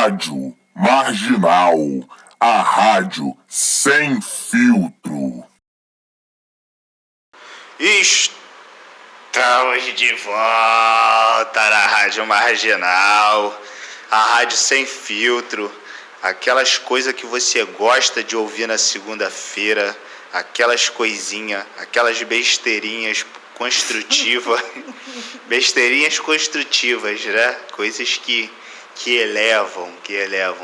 Rádio Marginal, a rádio sem filtro. Estamos de volta na Rádio Marginal, a rádio sem filtro, aquelas coisas que você gosta de ouvir na segunda-feira, aquelas coisinhas, aquelas besteirinhas construtivas, besteirinhas construtivas, né? Coisas que elevam,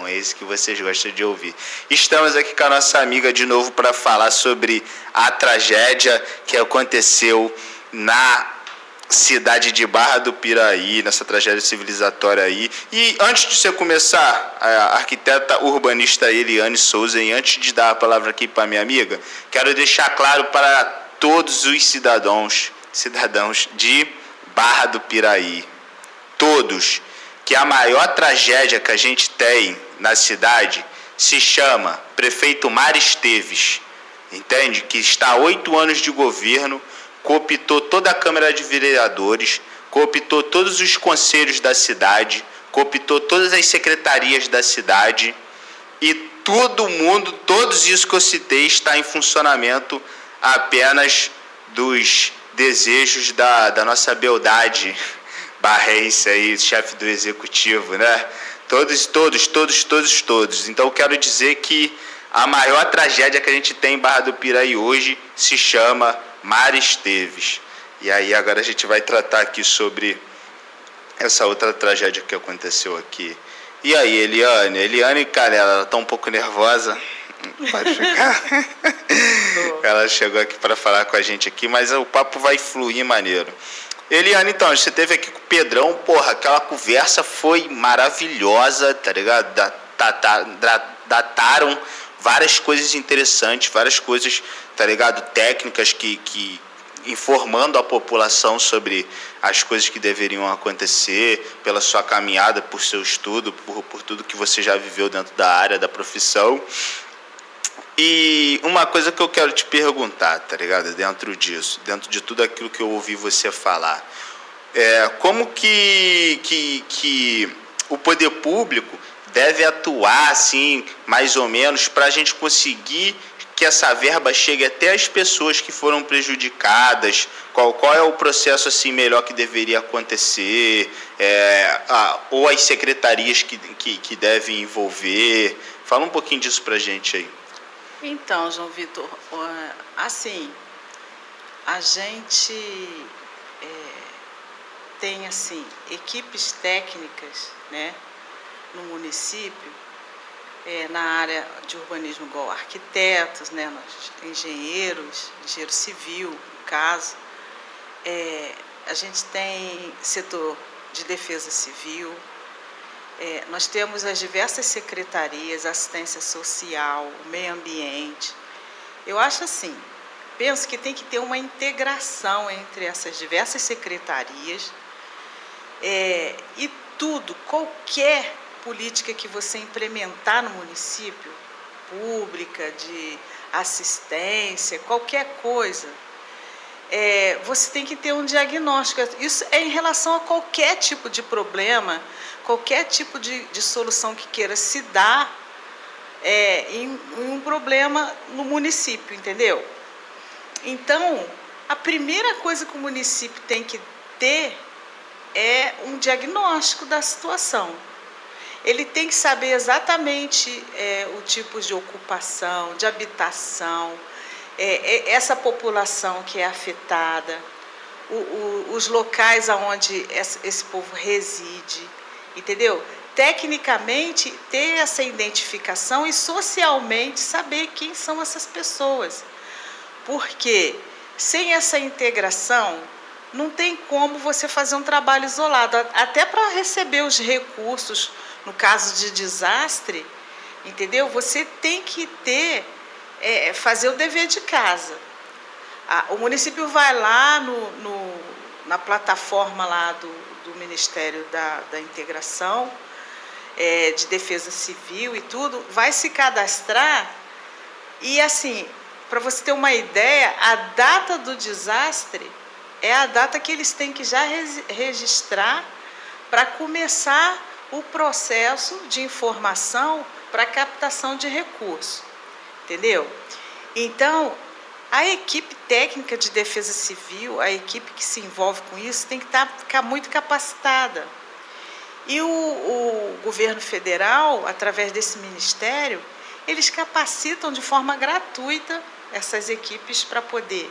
é isso que vocês gostam de ouvir. Estamos aqui com a nossa amiga de novo para falar sobre a tragédia que aconteceu na cidade de Barra do Piraí, nessa tragédia civilizatória aí. E antes de você começar, a arquiteta urbanista Eliane Souza, e antes de dar a palavra aqui para minha amiga, quero deixar claro para todos os cidadãos de Barra do Piraí, todos, que a maior tragédia que a gente tem na cidade se chama prefeito Mário Esteves, entende? Que está há 8 anos de governo, cooptou toda a Câmara de Vereadores, cooptou todos os conselhos da cidade, cooptou todas as secretarias da cidade, e todo mundo, todos isso que eu citei, está em funcionamento apenas dos desejos da nossa beldade barrense aí, chefe do executivo, né? Todos. Então eu quero dizer que a maior tragédia que a gente tem em Barra do Piraí hoje se chama Mário Esteves. E aí agora a gente vai tratar aqui sobre essa outra tragédia que aconteceu aqui. E aí, Eliane, cara, ela tá um pouco nervosa. Pode ficar. Ela chegou aqui para falar com a gente aqui, mas o papo vai fluir maneiro. Eliane, então, você esteve aqui com o Pedrão, porra, aquela conversa foi maravilhosa, tá ligado? Dataram várias coisas interessantes, várias coisas, tá ligado? Técnicas que informando a população sobre as coisas que deveriam acontecer, pela sua caminhada, por seu estudo, por tudo que você já viveu dentro da área, da profissão. E uma coisa que eu quero te perguntar, tá ligado? Dentro disso, dentro de tudo aquilo que eu ouvi você falar, como que o poder público deve atuar, assim, mais ou menos, para a gente conseguir que essa verba chegue até as pessoas que foram prejudicadas? Qual é o processo assim melhor que deveria acontecer? Ou as secretarias que devem envolver? Fala um pouquinho disso pra gente aí. Então, João Vitor, assim, a gente tem assim, equipes técnicas, né, no município, na área de urbanismo, igual arquitetos, né, engenheiro civil, no caso. A gente tem setor de defesa civil, nós temos as diversas secretarias, assistência social, meio ambiente. Eu acho assim, penso que tem que ter uma integração entre essas diversas secretarias, e tudo, qualquer política que você implementar no município, pública, de assistência, qualquer coisa, você tem que ter um diagnóstico. Isso é em relação a qualquer tipo de problema, qualquer tipo de solução que queira se dar em um problema no município, entendeu? Então, a primeira coisa que o município tem que ter é um diagnóstico da situação. Ele tem que saber exatamente o tipo de ocupação, de habitação, essa população que é afetada, os locais onde esse povo reside, entendeu? Tecnicamente, ter essa identificação e socialmente saber quem são essas pessoas. Porque sem essa integração, não tem como você fazer um trabalho isolado. Até para receber os recursos, no caso de desastre, entendeu? Você tem que fazer o dever de casa. O município vai lá na plataforma lá do Ministério da Integração, de Defesa Civil e tudo, vai se cadastrar e, assim, para você ter uma ideia, a data do desastre é a data que eles têm que já registrar para começar o processo de informação para captação de recursos, entendeu? Então, a equipe técnica de defesa civil, a equipe que se envolve com isso, tem que ficar muito capacitada. E o governo federal, através desse ministério, eles capacitam de forma gratuita essas equipes para poder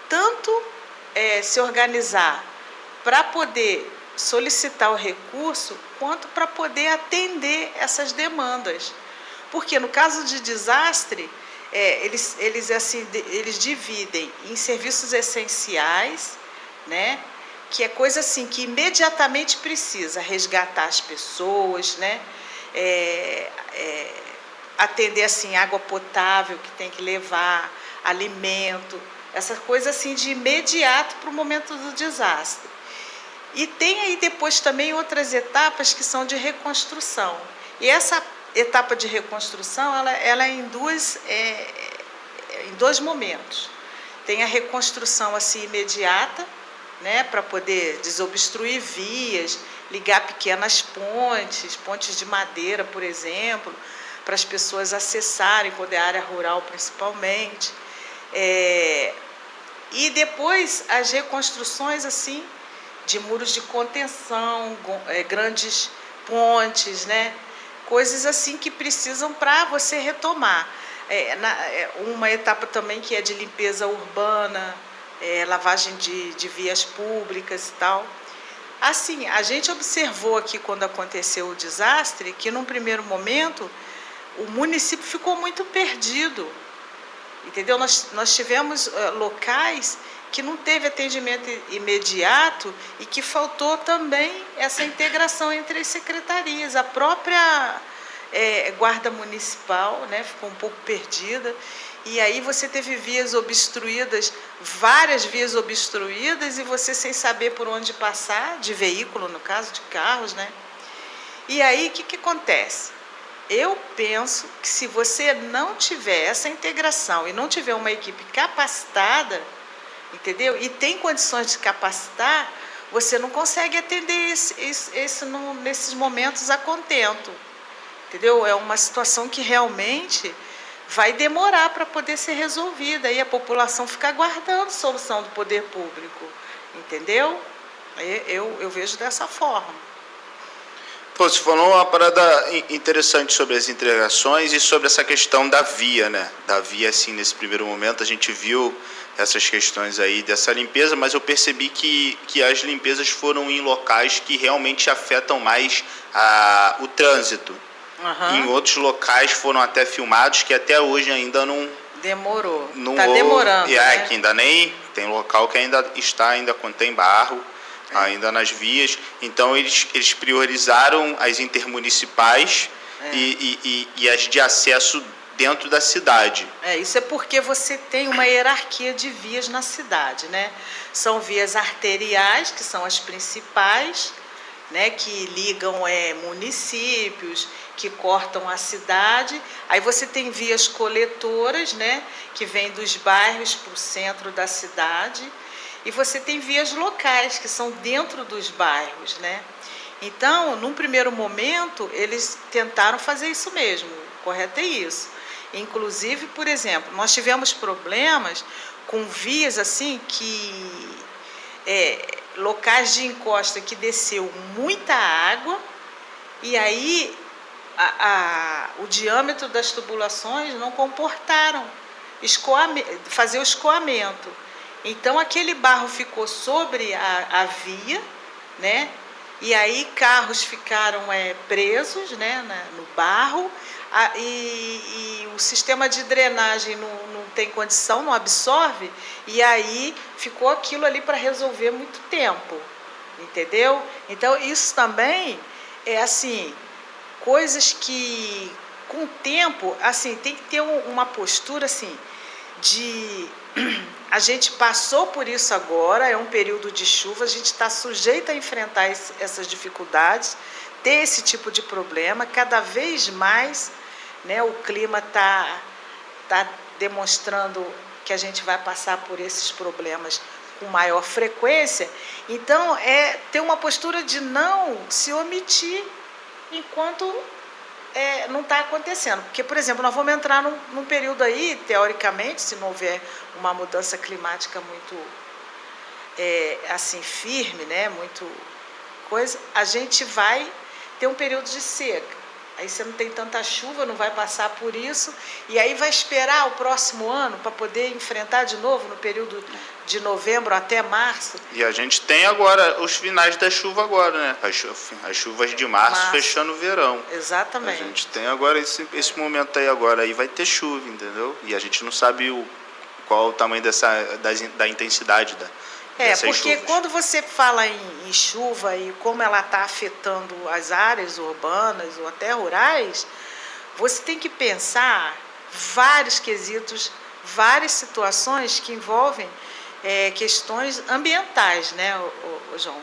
tanto se organizar para poder solicitar o recurso, quanto para poder atender essas demandas. Porque no caso de desastre, eles dividem em serviços essenciais, né? Que é coisa assim que imediatamente precisa resgatar as pessoas, né? Atender assim água potável que tem que levar, alimento, essa coisa assim de imediato para o momento do desastre. E tem aí depois também outras etapas que são de reconstrução. E essa etapa de reconstrução, ela é em dois momentos. Tem a reconstrução assim imediata, né, para poder desobstruir vias, ligar pequenas pontes de madeira, por exemplo, para as pessoas acessarem, poder a área rural principalmente. E depois as reconstruções assim de muros de contenção, grandes pontes, né? Coisas assim que precisam para você retomar. Uma etapa também que é de limpeza urbana, lavagem de vias públicas e tal. Assim, a gente observou aqui quando aconteceu o desastre que num primeiro momento o município ficou muito perdido, entendeu? Nós tivemos locais que não teve atendimento imediato e que faltou também essa integração entre as secretarias. A própria guarda municipal, né, ficou um pouco perdida, e aí você teve vias obstruídas, várias vias obstruídas, e você sem saber por onde passar, de veículo, no caso, de carros, né? E aí, o que acontece? Eu penso que se você não tiver essa integração e não tiver uma equipe capacitada, entendeu? E tem condições de capacitar, você não consegue atender nesses momentos a contento, entendeu? É uma situação que realmente vai demorar para poder ser resolvida e a população fica aguardando solução do poder público, entendeu? Eu vejo dessa forma. Pô, você falou uma parada interessante sobre as integrações e sobre essa questão da via, né? Da via, assim, nesse primeiro momento, a gente viu essas questões aí dessa limpeza, mas eu percebi que as limpezas foram em locais que realmente afetam mais o trânsito. Uhum. Em outros locais foram até filmados que até hoje ainda não... Demorou. Está demorando, né? Que ainda nem... Tem local que ainda contém barro, ainda nas vias. Então, eles priorizaram as intermunicipais e as de acesso dentro da cidade. Isso é porque você tem uma hierarquia de vias na cidade, né? São vias arteriais, que são as principais, né, que ligam municípios, que cortam a cidade. Aí você tem vias coletoras, né, que vêm dos bairros para o centro da cidade. E você tem vias locais, que são dentro dos bairros, né? Então, num primeiro momento, eles tentaram fazer isso mesmo, o correto é isso. Inclusive, por exemplo, nós tivemos problemas com vias assim que... locais de encosta que desceu muita água e aí o diâmetro das tubulações não comportaram fazer o escoamento. Então, aquele barro ficou sobre a via, né? E aí carros ficaram presos, né, no barro, e o sistema de drenagem não tem condição, não absorve, e aí ficou aquilo ali para resolver muito tempo, entendeu? Então, isso também é assim, coisas que com o tempo, assim, tem que ter uma postura assim, a gente passou por isso agora, é um período de chuva, a gente está sujeito a enfrentar essas dificuldades, ter esse tipo de problema, cada vez mais, né, o clima está demonstrando que a gente vai passar por esses problemas com maior frequência. Então, ter uma postura de não se omitir, enquanto não está acontecendo. Porque, por exemplo, nós vamos entrar num período aí, teoricamente, se não houver uma mudança climática muito assim firme, né, muito coisa, a gente vai ter um período de seca. Aí você não tem tanta chuva, não vai passar por isso, e aí vai esperar o próximo ano para poder enfrentar de novo no período de novembro até março. E a gente tem agora os finais da chuva agora, né? As chuvas de março fechando o verão. Exatamente. A gente tem agora esse momento aí agora, aí vai ter chuva, entendeu? E a gente não sabe qual o tamanho da intensidade dessas porque chuvas. quando você fala em chuva e como ela está afetando as áreas urbanas ou até rurais, você tem que pensar vários quesitos, várias situações que envolvem questões ambientais, né, João?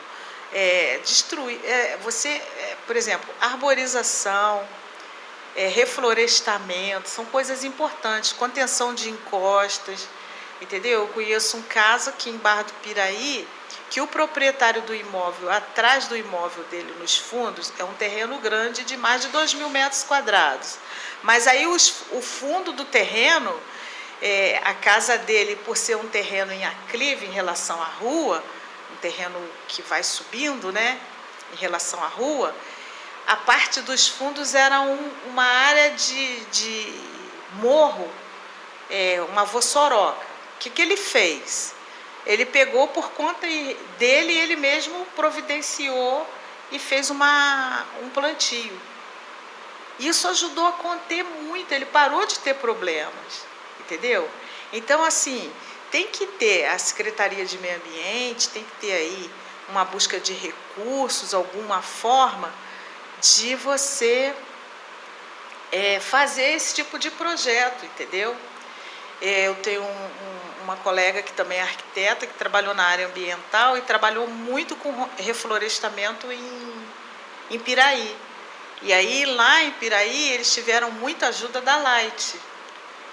Destruir, por exemplo, arborização, reflorestamento, são coisas importantes, contenção de encostas. Entendeu? Eu conheço um caso aqui em Barra do Piraí, que o proprietário do imóvel, atrás do imóvel dele, nos fundos, é um terreno grande de mais de 2.000 metros quadrados. Mas aí o fundo do terreno, a casa dele, por ser um terreno em aclive em relação à rua, um terreno que vai subindo, né, em relação à rua, a parte dos fundos era uma área de morro, uma vossoroca. O que ele fez? Ele pegou por conta dele, ele mesmo providenciou e fez um plantio. Isso ajudou a conter muito, ele parou de ter problemas, entendeu? Então, assim, tem que ter a Secretaria de Meio Ambiente, tem que ter aí uma busca de recursos, alguma forma de você fazer esse tipo de projeto, entendeu? Eu tenho uma colega que também é arquiteta, que trabalhou na área ambiental e trabalhou muito com reflorestamento em Piraí. E aí, lá em Piraí, eles tiveram muita ajuda da Light.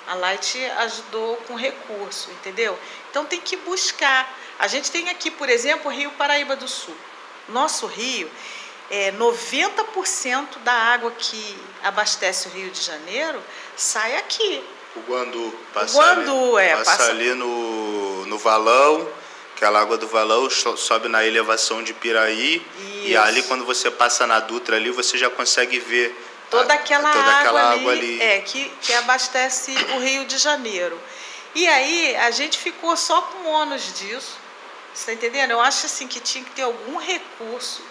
A Light ajudou com recurso, entendeu? Então, tem que buscar. A gente tem aqui, por exemplo, o Rio Paraíba do Sul. Nosso rio, 90% da água que abastece o Rio de Janeiro sai aqui. O Guandu passa ali no valão, aquela água do valão sobe na elevação de Piraí. Isso. E ali quando você passa na Dutra ali, você já consegue ver toda aquela água ali. Que abastece o Rio de Janeiro. E aí a gente ficou só com ônus disso, você está entendendo? Eu acho assim que tinha que ter algum recurso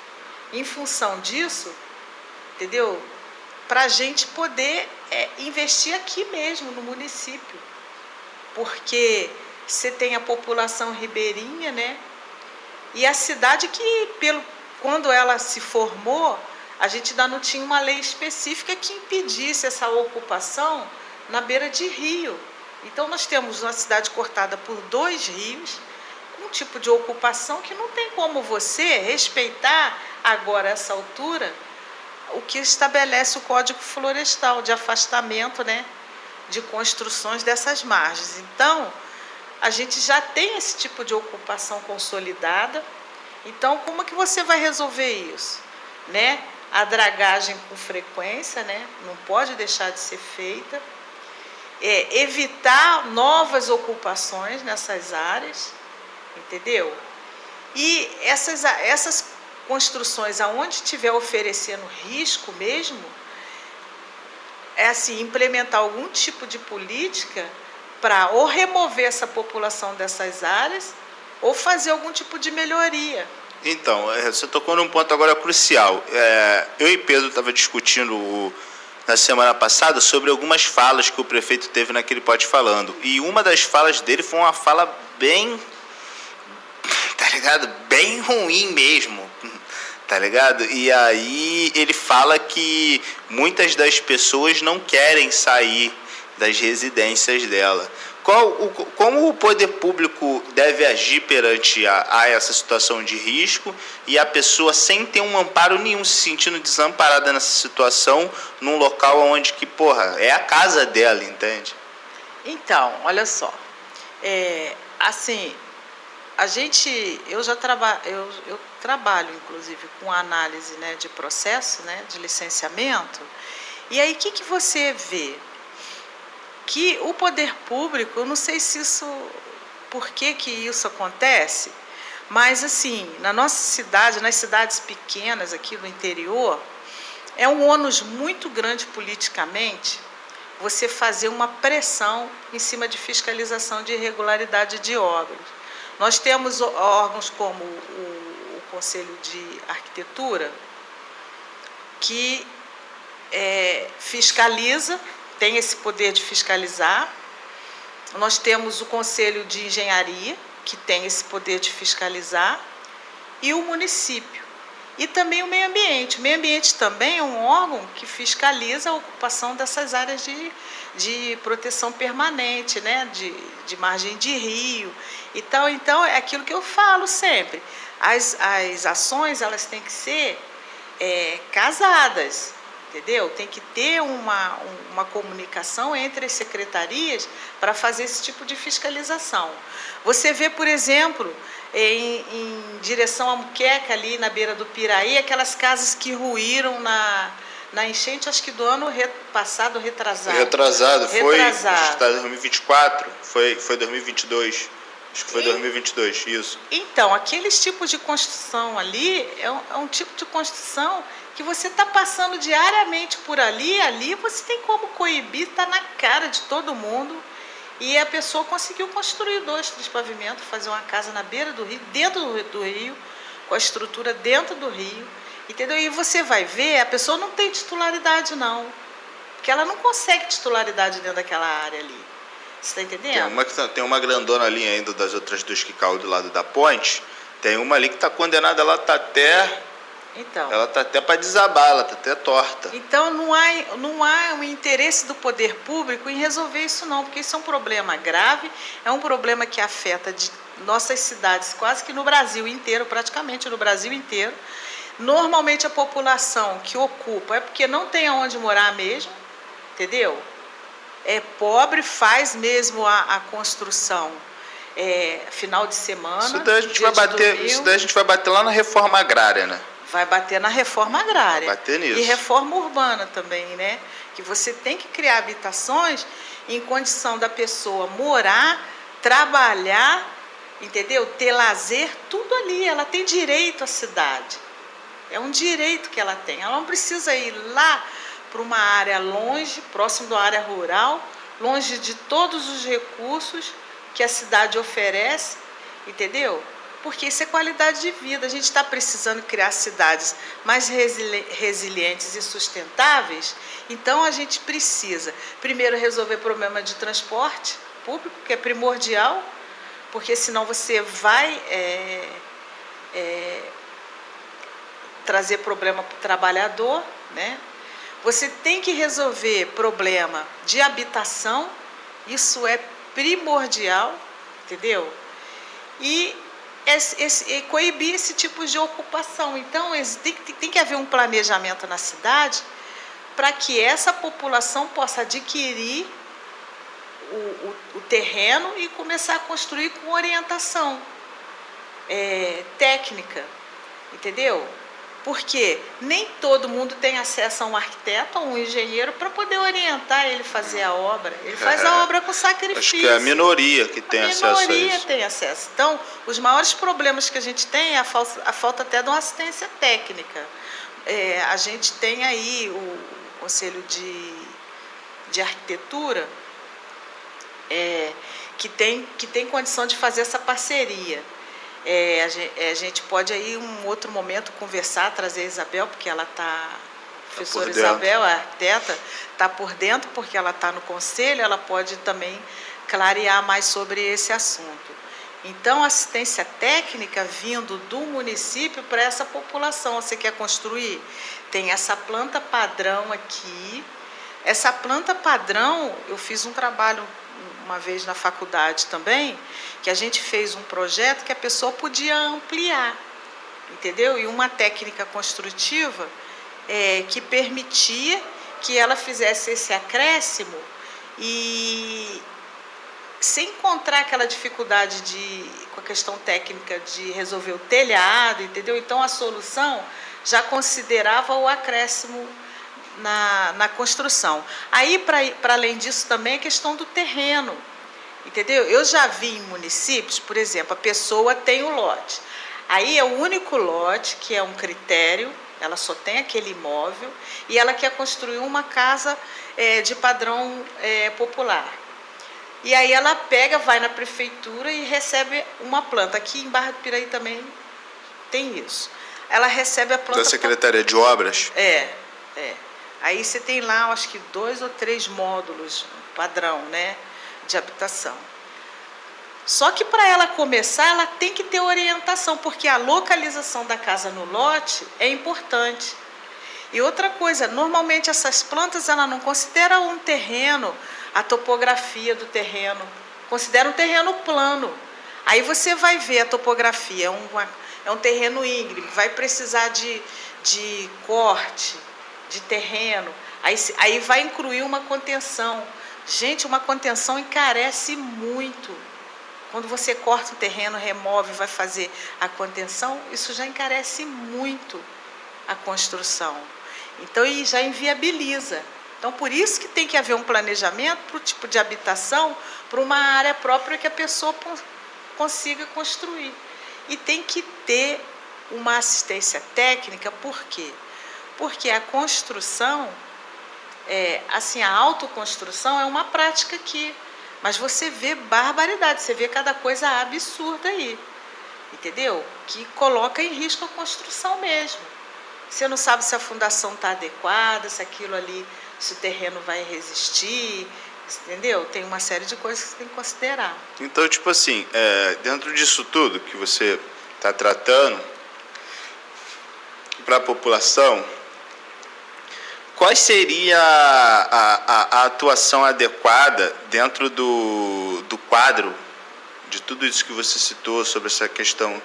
em função disso, entendeu? Para a gente poder investir aqui mesmo, no município. Porque você tem a população ribeirinha, né? E a cidade que, quando ela se formou, a gente ainda não tinha uma lei específica que impedisse essa ocupação na beira de rio. Então, nós temos uma cidade cortada por 2 rios, com um tipo de ocupação que não tem como você respeitar agora, a essa altura, o que estabelece o Código Florestal de afastamento, né, de construções dessas margens. Então, a gente já tem esse tipo de ocupação consolidada. Então, como é que você vai resolver isso? Né? A dragagem com frequência, né, não pode deixar de ser feita. Evitar novas ocupações nessas áreas, entendeu? E essas construções aonde estiver oferecendo risco mesmo, assim, implementar algum tipo de política para ou remover essa população dessas áreas ou fazer algum tipo de melhoria. Então, você tocou num ponto agora crucial. Eu e Pedro estava discutindo na semana passada sobre algumas falas que o prefeito teve naquele Pode Falando. E uma das falas dele foi uma fala bem, tá ligado? Bem ruim mesmo, tá ligado? E aí ele fala que muitas das pessoas não querem sair das residências dela. Como o poder público deve agir perante a essa situação de risco e a pessoa sem ter um amparo nenhum, se sentindo desamparada nessa situação, num local onde que, é a casa dela, entende? Então, olha só, assim, eu trabalho, inclusive, com análise, né, de processo, né, de licenciamento. E aí, o que você vê? Que o poder público, eu não sei se isso, por que isso acontece, mas assim, na nossa cidade, nas cidades pequenas aqui do interior, é um ônus muito grande politicamente você fazer uma pressão em cima de fiscalização de irregularidade de obras. Nós temos órgãos como o Conselho de Arquitetura, que fiscaliza, tem esse poder de fiscalizar. Nós temos o Conselho de Engenharia, que tem esse poder de fiscalizar, e o município. E também o meio ambiente. O meio ambiente também é um órgão que fiscaliza a ocupação dessas áreas de proteção permanente, né? de margem de rio e tal. Então, é aquilo que eu falo sempre. As ações, elas têm que ser casadas, entendeu? Tem que ter uma comunicação entre as secretarias para fazer esse tipo de fiscalização. Você vê, por exemplo, em direção à Muqueca, ali na beira do Piraí, aquelas casas que ruíram na enchente, acho que do ano passado, retrasado. Retrasado. Foi 2024, foi 2022. Acho que foi 2022, isso. Então, aqueles tipos de construção ali é um tipo de construção que você está passando diariamente por ali você tem como coibir, está na cara de todo mundo. E a pessoa conseguiu construir 2, 3 pavimentos, fazer uma casa na beira do rio, dentro do rio, com a estrutura dentro do rio, entendeu? E você vai ver, a pessoa não tem titularidade não, porque ela não consegue titularidade dentro daquela área ali. Você está entendendo? Tem uma grandona ali ainda das outras 2 que caiu do lado da ponte, tem uma ali que está condenada, ela está até... Então, ela está até para desabar, ela está até torta. Então não há um interesse do poder público em resolver isso não, porque isso é um problema grave, é um problema que afeta nossas cidades quase que no Brasil inteiro, praticamente no Brasil inteiro. Normalmente a população que ocupa é porque não tem aonde morar mesmo, entendeu? É pobre, faz mesmo a construção final de semana. Isso daí a gente vai bater lá na reforma agrária, né? Vai bater na reforma agrária. Vai bater nisso. E reforma urbana também, né? Que você tem que criar habitações em condição da pessoa morar, trabalhar, entendeu? Ter lazer, tudo ali. Ela tem direito à cidade. É um direito que ela tem. Ela não precisa ir lá para uma área longe, próximo da área rural, longe de todos os recursos que a cidade oferece, entendeu? Porque isso é qualidade de vida. A gente está precisando criar cidades mais resilientes e sustentáveis. Então, a gente precisa, primeiro, resolver o problema de transporte público, que é primordial, porque senão você vai trazer problema para o trabalhador, né? Você tem que resolver problema de habitação, isso é primordial, entendeu? E coibir esse tipo de ocupação. Então, tem que haver um planejamento na cidade para que essa população possa adquirir o terreno e começar a construir com orientação técnica, entendeu? Porque nem todo mundo tem acesso a um arquiteto ou um engenheiro para poder orientar ele a fazer a obra. Ele faz a obra com sacrifício. Acho que é a minoria que tem acesso a isso. A minoria tem acesso. Então, os maiores problemas que a gente tem é a falta até de uma assistência técnica. A gente tem aí o Conselho de Arquitetura, que tem condição de fazer essa parceria. A gente pode aí, um outro momento, conversar, trazer a Isabel, porque ela está... A professora Isabel, a arquiteta, está por dentro, porque ela está no conselho, ela pode também clarear mais sobre esse assunto. Então, assistência técnica vindo do município para essa população. Você quer construir? Tem essa planta padrão aqui. Essa planta padrão, eu fiz um trabalho uma vez na faculdade também, que a gente fez um projeto que a pessoa podia ampliar, entendeu? E uma técnica construtiva que permitia que ela fizesse esse acréscimo e sem encontrar aquela dificuldade com a questão técnica de resolver o telhado, entendeu? Então a solução já considerava o acréscimo na construção. Aí, para além disso, também a questão do terreno, entendeu? Eu já vi em municípios, por exemplo, a pessoa tem o lote. Aí é o único lote que é um critério, ela só tem aquele imóvel e ela quer construir uma casa de padrão popular. E aí ela pega, vai na prefeitura e recebe uma planta. Aqui em Barra do Piraí também tem isso. Ela recebe a planta... Da Secretaria de Obras? É. Aí você tem lá, acho que 2 ou 3 módulos padrão, né, de habitação. Só que para ela começar, ela tem que ter orientação, porque a localização da casa no lote é importante. E outra coisa, normalmente essas plantas ela não considera um terreno, a topografia do terreno, considera um terreno plano. Aí você vai ver a topografia, é um terreno íngreme, vai precisar de corte, de terreno, aí vai incluir uma contenção. Gente, uma contenção encarece muito. Quando você corta o terreno, remove, vai fazer a contenção, isso já encarece muito a construção. Então, e já inviabiliza. Então, por isso que tem que haver um planejamento para o tipo de habitação, para uma área própria que a pessoa consiga construir. E tem que ter uma assistência técnica, por quê? Porque a construção, assim, a autoconstrução é uma prática que... Mas você vê barbaridade, você vê cada coisa absurda aí, entendeu? Que coloca em risco a construção mesmo. Você não sabe se a fundação está adequada, se aquilo ali, se o terreno vai resistir, entendeu? Tem uma série de coisas que você tem que considerar. Então, tipo assim, dentro disso tudo que você está tratando, para a população, qual seria a atuação adequada dentro do quadro de tudo isso que você citou sobre essa questão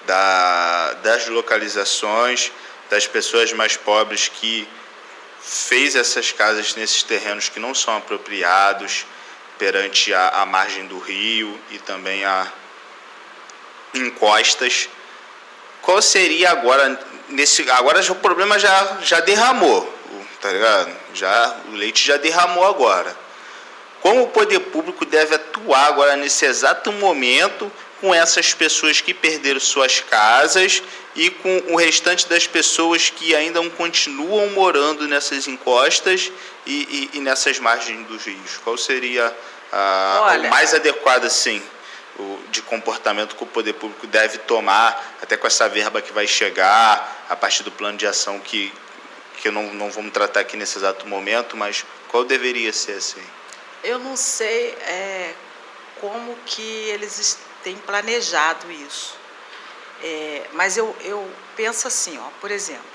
das localizações, das pessoas mais pobres que fez essas casas nesses terrenos que não são apropriados perante a margem do rio e também a encostas? Qual seria agora agora o problema já derramou, tá ligado? O leite já derramou agora. Como o poder público deve atuar agora nesse exato momento com essas pessoas que perderam suas casas e com o restante das pessoas que ainda continuam morando nessas encostas e nessas margens dos rios? Qual seria o mais adequado, assim, de comportamento que o poder público deve tomar, até com essa verba que vai chegar, a partir do plano de ação que não vamos tratar aqui nesse exato momento, mas qual deveria ser, assim? Eu não sei como que eles têm planejado isso. Mas eu penso assim, ó, por exemplo,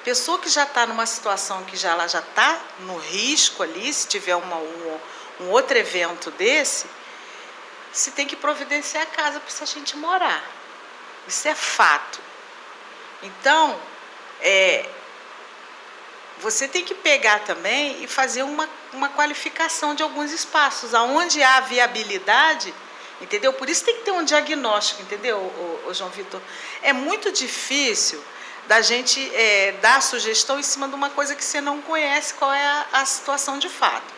pessoa que já está numa situação que ela já está no risco ali, se tiver um outro evento desse, se tem que providenciar a casa para essa gente morar. Isso é fato. Então, você tem que pegar também e fazer uma qualificação de alguns espaços, aonde há viabilidade, entendeu? Por isso tem que ter um diagnóstico, entendeu, o João Vitor? É muito difícil da gente dar sugestão em cima de uma coisa que você não conhece qual é a situação de fato.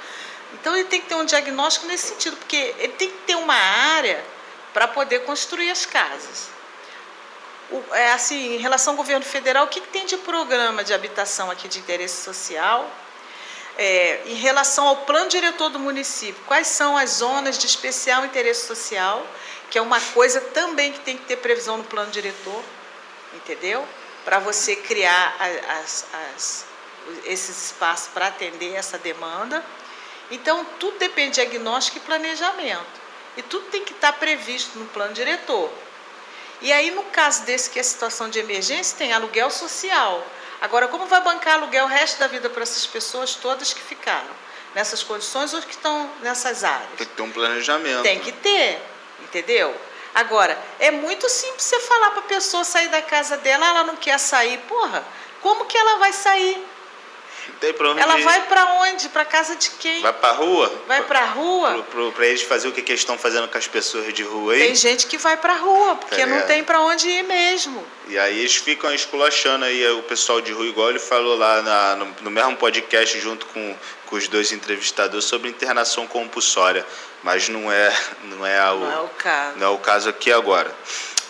Então, ele tem que ter um diagnóstico nesse sentido, porque ele tem que ter uma área para poder construir as casas. Assim, em relação ao governo federal, o que tem de programa de habitação aqui de interesse social? Em relação ao plano diretor do município, quais são as zonas de especial interesse social, que é uma coisa também que tem que ter previsão no plano diretor, entendeu? Para você criar esses espaços para atender essa demanda. Então, tudo depende de diagnóstico e planejamento. E tudo tem que estar previsto no plano diretor. E aí, no caso desse que é a situação de emergência, tem aluguel social. Agora, como vai bancar aluguel o resto da vida para essas pessoas todas que ficaram nessas condições ou que estão nessas áreas? Tem que ter um planejamento. Tem que ter, entendeu? Agora, é muito simples você falar para a pessoa sair da casa dela, ela não quer sair. Porra, como que ela vai sair? tem pra onde Ela ir. vai para onde? Para casa de quem? Vai pra rua? Vai para a rua? Pra eles fazer o que eles estão fazendo com as pessoas de rua aí. Tem gente que vai para a rua, porque Tá não ligado? tem para onde ir mesmo. E aí eles ficam esculachando aí o pessoal de rua, igual ele falou lá no mesmo podcast junto com os dois entrevistadores sobre internação compulsória. Mas não é Não é o caso. não é o caso aqui agora.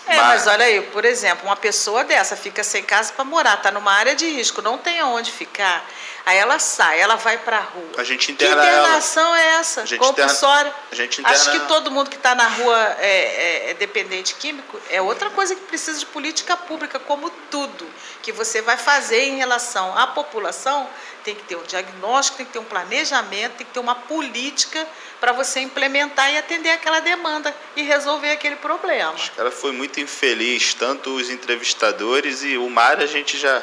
Mas olha aí, por exemplo, uma pessoa dessa fica sem casa para morar, tá numa área de risco, não tem aonde ficar. Aí ela sai, ela vai para a rua. A gente Que interna ela. internação é essa? A gente Compulsória. a gente interna Acho que ela. todo mundo que está na rua é dependente químico. É outra coisa que precisa de política pública, como tudo que você vai fazer em relação à população. Tem que ter um diagnóstico, tem que ter um planejamento, tem que ter uma política para você implementar e atender aquela demanda e resolver aquele problema. Os caras foi muito infeliz, tanto os entrevistadores e o mar a gente já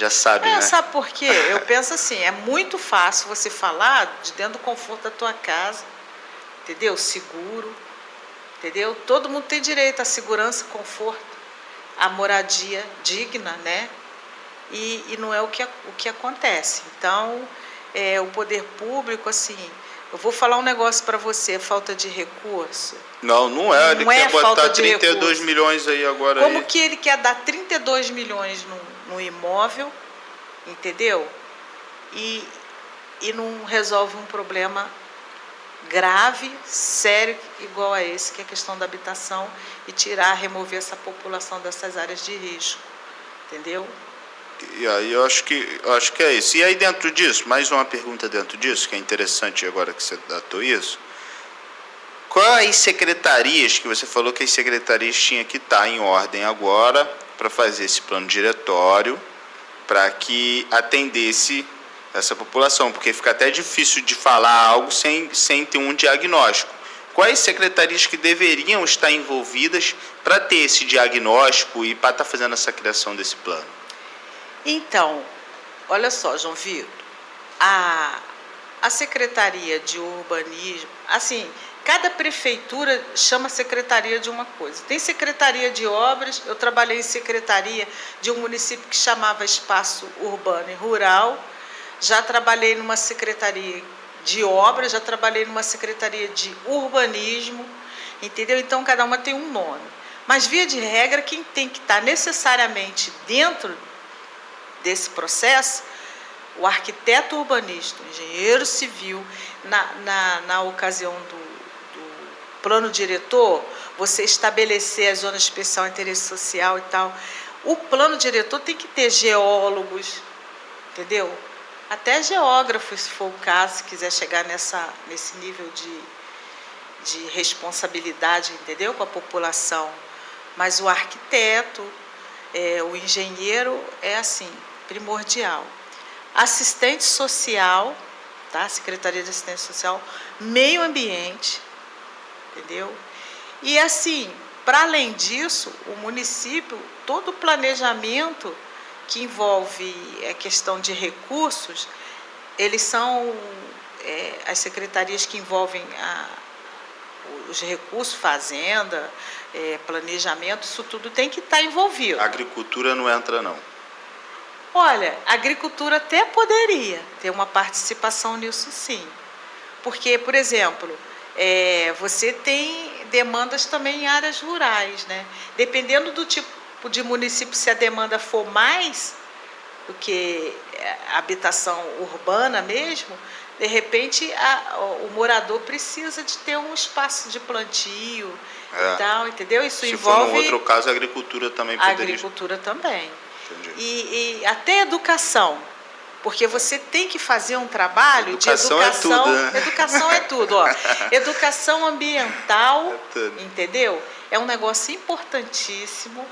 sabe, né? Sabe por quê? Eu penso assim, é muito fácil você falar de dentro do conforto da tua casa, entendeu? Seguro, entendeu? Todo mundo tem direito à segurança, conforto, à moradia digna, né? E não é o que acontece. Então, o poder público, assim, eu vou falar um negócio para você, falta de recurso. Não é, ele Não é quer botar falta de 32 recurso. milhões aí agora. Como aí. que ele quer dar 32 milhões no imóvel, entendeu? E não resolve um problema grave, sério, igual a esse, que é a questão da habitação e remover essa população dessas áreas de risco, entendeu? E aí eu acho que é isso. E aí dentro disso, mais uma pergunta dentro disso, que é interessante agora que você datou isso. Quais secretarias, que você falou que as secretarias tinham que estar em ordem agora para fazer esse plano diretório, para que atendesse essa população, porque fica até difícil de falar algo sem ter um diagnóstico. Quais secretarias que deveriam estar envolvidas para ter esse diagnóstico e para estar fazendo essa criação desse plano? Então, olha só, João Vitor, a Secretaria de Urbanismo, assim, cada prefeitura chama secretaria de uma coisa. Tem secretaria de obras, eu trabalhei em secretaria de um município que chamava Espaço Urbano e Rural, já trabalhei numa secretaria de obras, já trabalhei numa secretaria de urbanismo, entendeu? Então, cada uma tem um nome. Mas, via de regra, quem tem que estar necessariamente dentro desse processo, o arquiteto urbanista, o engenheiro civil, na ocasião do plano diretor, você estabelecer a zona especial de interesse social e tal. O plano diretor tem que ter geólogos, entendeu? Até geógrafos, se for o caso, se quiser chegar nesse nível de responsabilidade, entendeu? Com a população. Mas o arquiteto, o engenheiro é assim, primordial. Assistente social, tá? Secretaria de Assistência Social, meio ambiente, entendeu? E assim, para além disso, o município, todo o planejamento que envolve a questão de recursos, eles são as secretarias que envolvem os recursos, fazenda, planejamento, isso tudo tem que estar envolvido. A agricultura não entra, não. Olha, a agricultura até poderia ter uma participação nisso, sim. Porque, por exemplo, você tem demandas também em áreas rurais, né? Dependendo do tipo de município, se a demanda for mais do que a habitação urbana mesmo, de repente o morador precisa de ter um espaço de plantio e tal, entendeu? Isso Se envolve... for no outro caso, a agricultura também a poderia. agricultura também. Entendi. E até educação, porque você tem que fazer um trabalho Educação de é educação. tudo, né? Educação é tudo, ó. Educação ambiental, É tudo. entendeu? É um negócio importantíssimo,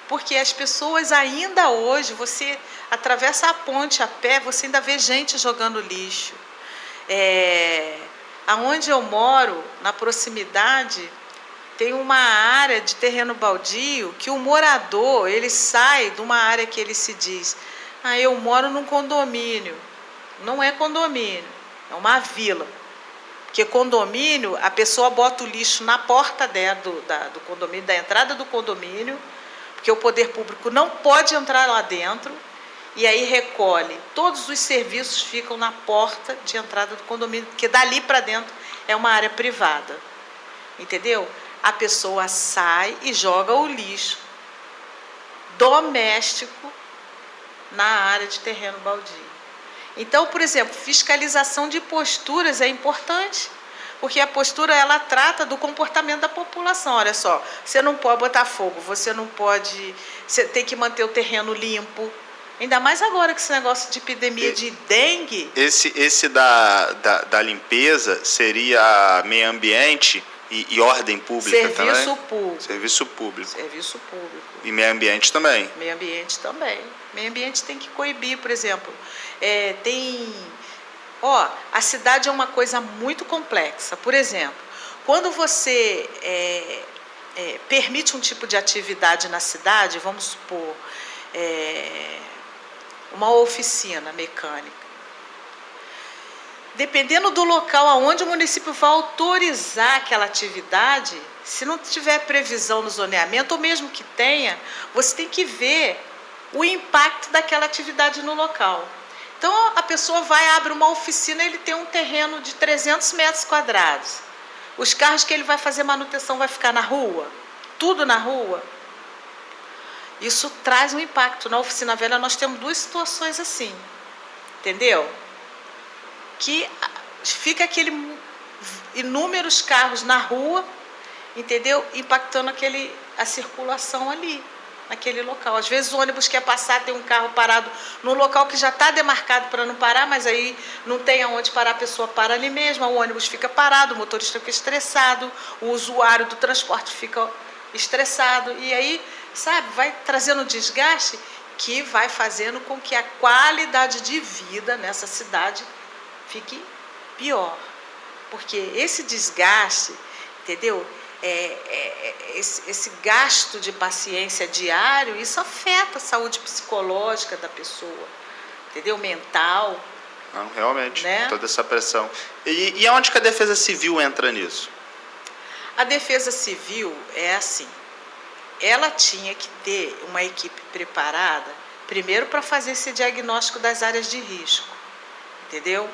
porque as pessoas ainda hoje, você atravessa a ponte a pé, você ainda vê gente jogando lixo. Aonde eu moro, na proximidade, tem uma área de terreno baldio que o morador, ele sai de uma área que ele se diz, eu moro num condomínio. Não é condomínio, é uma vila. Porque condomínio, a pessoa bota o lixo na porta do condomínio, da entrada do condomínio, porque o poder público não pode entrar lá dentro, e aí recolhe. Todos os serviços ficam na porta de entrada do condomínio, porque dali para dentro é uma área privada. Entendeu? A pessoa sai e joga o lixo doméstico na área de terreno baldio. Então, por exemplo, fiscalização de posturas é importante, porque a postura ela trata do comportamento da população. Olha só, você não pode botar fogo, você não pode, você tem que manter o terreno limpo. Ainda mais agora que esse negócio de epidemia de dengue. Esse da limpeza seria meio ambiente e ordem pública Serviço também? Público. Serviço público. Serviço público. E meio ambiente também? Meio ambiente também. Meio ambiente tem que coibir, por exemplo. A cidade é uma coisa muito complexa. Por exemplo, quando você permite um tipo de atividade na cidade, vamos supor, uma oficina mecânica, dependendo do local aonde o município vai autorizar aquela atividade, se não tiver previsão no zoneamento, ou mesmo que tenha, você tem que ver o impacto daquela atividade no local. Então, a pessoa vai, abre uma oficina, ele tem um terreno de 300 metros quadrados. Os carros que ele vai fazer manutenção vai ficar na rua? Tudo na rua? Isso traz um impacto. Na oficina velha nós temos duas situações assim, entendeu? Que fica inúmeros carros na rua, entendeu? Impactando a circulação ali, naquele local. Às vezes o ônibus quer passar, tem um carro parado num local que já está demarcado para não parar, mas aí não tem aonde parar, a pessoa para ali mesmo, o ônibus fica parado, o motorista fica estressado, o usuário do transporte fica estressado, e aí, sabe, vai trazendo desgaste que vai fazendo com que a qualidade de vida nessa cidade fique pior. Porque esse desgaste, entendeu? Esse gasto de paciência diário, isso afeta a saúde psicológica da pessoa, entendeu? Mental. Não, realmente, né? Toda essa pressão. E aonde que a Defesa Civil entra nisso? A Defesa Civil é assim, ela tinha que ter uma equipe preparada, primeiro para fazer esse diagnóstico das áreas de risco, entendeu?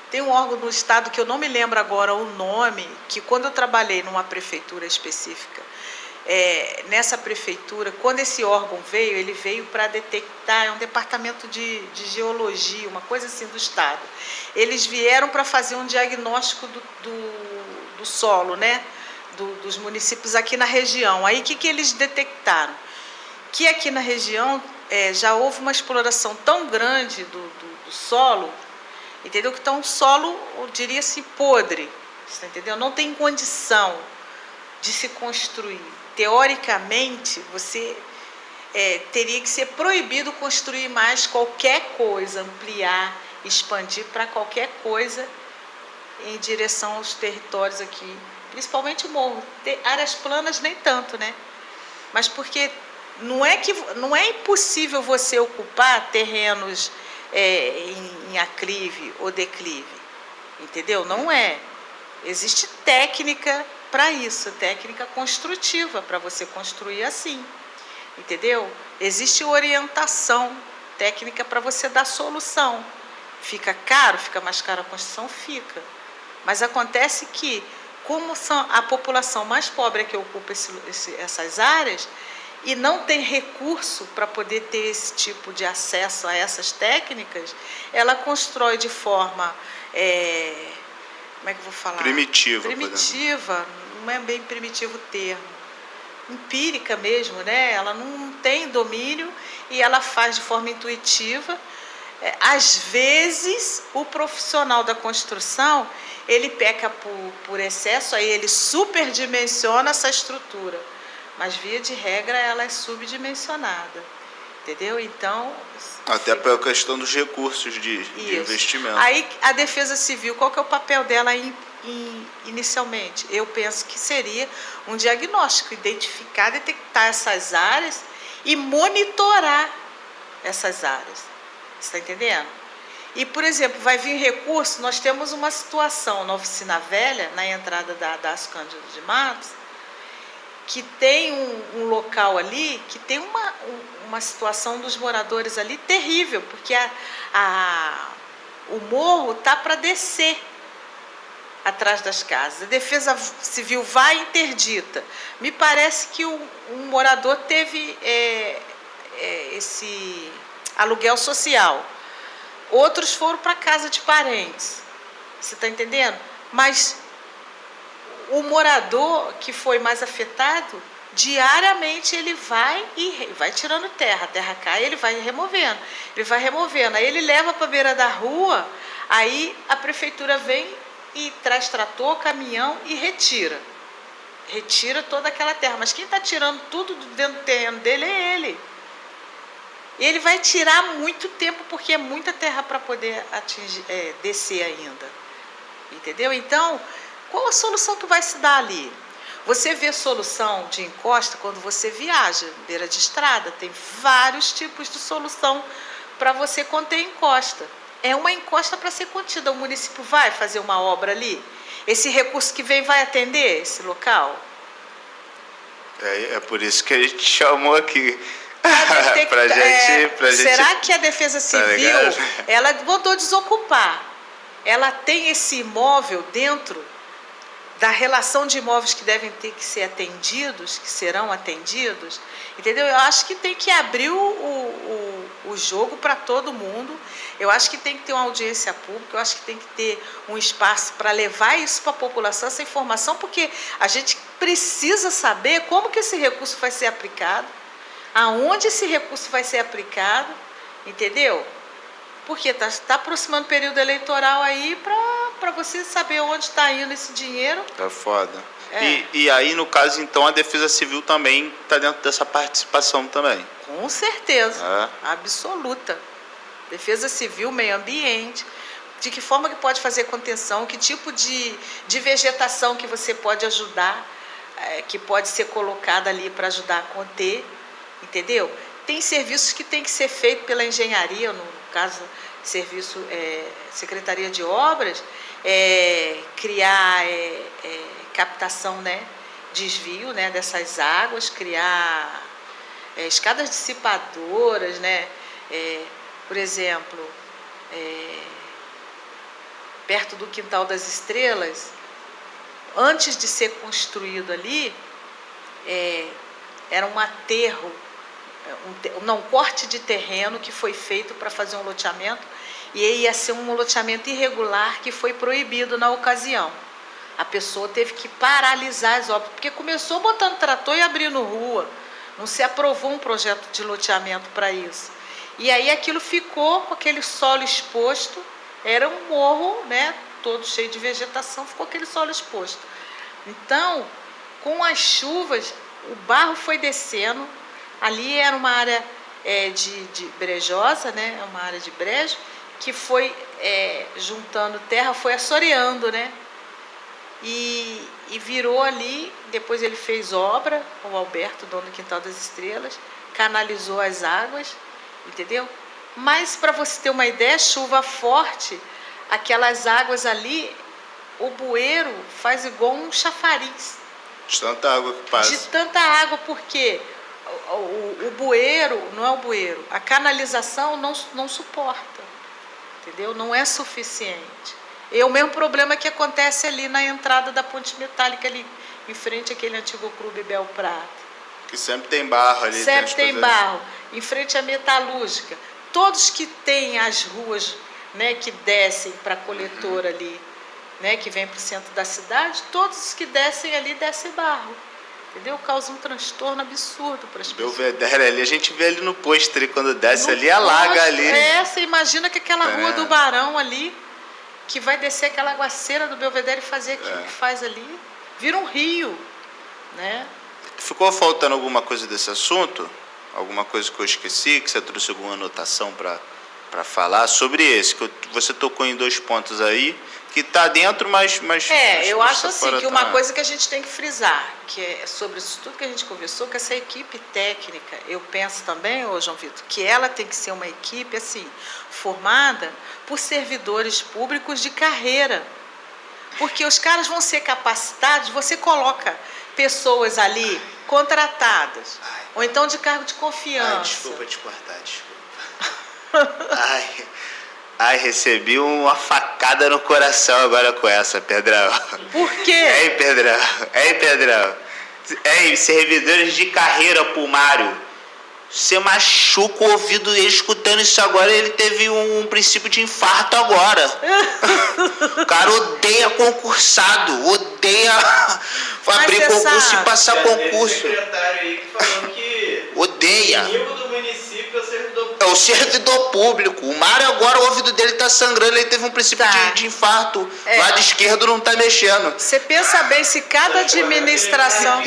Tem um órgão no estado que eu não me lembro agora o nome, que quando eu trabalhei numa prefeitura específica, nessa prefeitura, quando esse órgão veio, ele veio para detectar, é um departamento de geologia, uma coisa assim do estado. Eles vieram para fazer um diagnóstico do solo, né? Dos municípios aqui na região. Aí o que eles detectaram? Que aqui na região já houve uma exploração tão grande do solo, entendeu? Que está um solo, eu diria assim, podre, você entendeu? Não tem condição de se construir. Teoricamente, você teria que ser proibido construir mais qualquer coisa, ampliar, expandir para qualquer coisa em direção aos territórios aqui, principalmente o morro. Áreas planas nem tanto, né? Mas porque não é impossível você ocupar terrenos em aclive ou declive, entendeu? Não é. Existe técnica para isso, técnica construtiva para você construir assim, entendeu? Existe orientação técnica para você dar solução. Fica caro, fica mais caro a construção? Fica. Mas acontece que, como a população mais pobre é que ocupa essas áreas, e não tem recurso para poder ter esse tipo de acesso a essas técnicas, ela constrói de forma, como é que eu vou falar? Primitiva, não é bem primitivo o termo, empírica mesmo, né? Ela não tem domínio e ela faz de forma intuitiva. Às vezes, o profissional da construção, ele peca por excesso, aí ele superdimensiona essa estrutura. Mas, via de regra, ela é subdimensionada, entendeu? Então... Até pela questão dos recursos de investimento. Aí, a Defesa Civil, qual que é o papel dela inicialmente? Eu penso que seria um diagnóstico, identificar, detectar essas áreas e monitorar essas áreas. Você está entendendo? E, por exemplo, vai vir recurso, nós temos uma situação na Oficina Velha, na entrada da Cândido de Matos, que tem um local ali que tem uma situação dos moradores ali terrível, porque o morro tá para descer atrás das casas. A Defesa Civil vai interdita. Me parece que um morador teve esse aluguel social. Outros foram para casa de parentes. Você está entendendo? Mas o morador que foi mais afetado, diariamente ele vai tirando terra. A terra cai, ele vai removendo. Aí ele leva para a beira da rua, aí a prefeitura vem e traz trator, caminhão e retira toda aquela terra. Mas quem está tirando tudo dentro do terreno dele é ele. E ele vai tirar muito tempo, porque é muita terra para poder descer ainda. Entendeu? Então, qual a solução que vai se dar ali? Você vê solução de encosta quando você viaja, beira de estrada. Tem vários tipos de solução para você conter encosta. É uma encosta para ser contida. O município vai fazer uma obra ali? Esse recurso que vem vai atender esse local? É por isso que a gente chamou aqui. pra gente. Será que a Defesa Civil, ela mandou desocupar? Ela tem esse imóvel dentro da relação de imóveis que devem ter que ser atendidos, que serão atendidos, entendeu? Eu acho que tem que abrir o jogo para todo mundo. Eu acho que tem que ter uma audiência pública, eu acho que tem que ter um espaço para levar isso para a população, essa informação, porque a gente precisa saber como que esse recurso vai ser aplicado, aonde esse recurso vai ser aplicado, entendeu? Porque está aproximando o período eleitoral aí para você saber onde está indo esse dinheiro. Tá foda. E aí, no caso, então, a Defesa Civil também está dentro dessa participação também? Com certeza, absoluta. Defesa Civil, meio ambiente, de que forma que pode fazer contenção, que tipo de vegetação que você pode ajudar, que pode ser colocada ali para ajudar a conter, entendeu? Tem serviços que tem que ser feito pela engenharia, no caso, serviço, Secretaria de Obras, criar captação, né, desvio, né, dessas águas, criar escadas dissipadoras, né, por exemplo, perto do Quintal das Estrelas, antes de ser construído ali, era um aterro, um corte de terreno que foi feito para fazer um loteamento, e aí ia ser um loteamento irregular que foi proibido na ocasião. A pessoa teve que paralisar as obras, porque começou botando trator e abrindo rua, não se aprovou um projeto de loteamento para isso. E aí aquilo ficou com aquele solo exposto, era um morro, né, todo cheio de vegetação, ficou aquele solo exposto. Então, com as chuvas, o barro foi descendo. Ali era uma área de brejosa, né? Uma área de brejo, que foi juntando terra, foi assoreando, né? E virou ali, depois ele fez obra, o Alberto, dono do Quintal das Estrelas, canalizou as águas, entendeu? Mas, para você ter uma ideia, chuva forte, aquelas águas ali, o bueiro faz igual um chafariz. De tanta água que passa. De tanta água, porque o bueiro, não é o bueiro, a canalização não suporta, entendeu? Não é suficiente. É o mesmo problema que acontece ali na entrada da ponte metálica, ali em frente àquele antigo clube Bel Prata. Que sempre tem barro ali. Sempre tem barro. Em frente à metalúrgica. Todos que têm as ruas, né, que descem para a coletora ali, né, que vem para o centro da cidade, todos os que descem ali descem barro. Entendeu? Causa um transtorno absurdo para as pessoas. Belvedere ali, a gente vê ali no pôster, quando desce no ali, alaga ali. Você imagina que aquela rua do Barão ali, que vai descer aquela aguaceira do Belvedere e fazer aquilo que faz ali, vira um rio, né? Ficou faltando alguma coisa desse assunto? Alguma coisa que eu esqueci, que você trouxe alguma anotação para falar sobre esse? Que você tocou em 2 pontos aí, que está dentro, mas eu acho assim, que uma coisa que a gente tem que frisar, que é sobre isso tudo que a gente conversou, que essa equipe técnica, eu penso também, João Vitor, que ela tem que ser uma equipe assim, formada por servidores públicos de carreira. Porque os caras vão ser capacitados, você coloca pessoas ali contratadas, ou então de cargo de confiança. Desculpa te cortar, desculpa. Ai, recebi uma facada no coração agora com essa, Pedrão. Por quê? Ei, Pedrão. Ei, servidores de carreira pro Mário. Você machuca o ouvido dele escutando isso agora, ele teve um princípio de infarto agora. O cara odeia concursado, odeia abrir concurso e passar concurso. Tem secretário aí que falou que odeia. o nível do município é o servidor público. É o servidor público. O Mário agora, o ouvido dele tá sangrando, ele teve um princípio de infarto. Lado esquerdo não tá mexendo. Você pensa bem, se cada administração...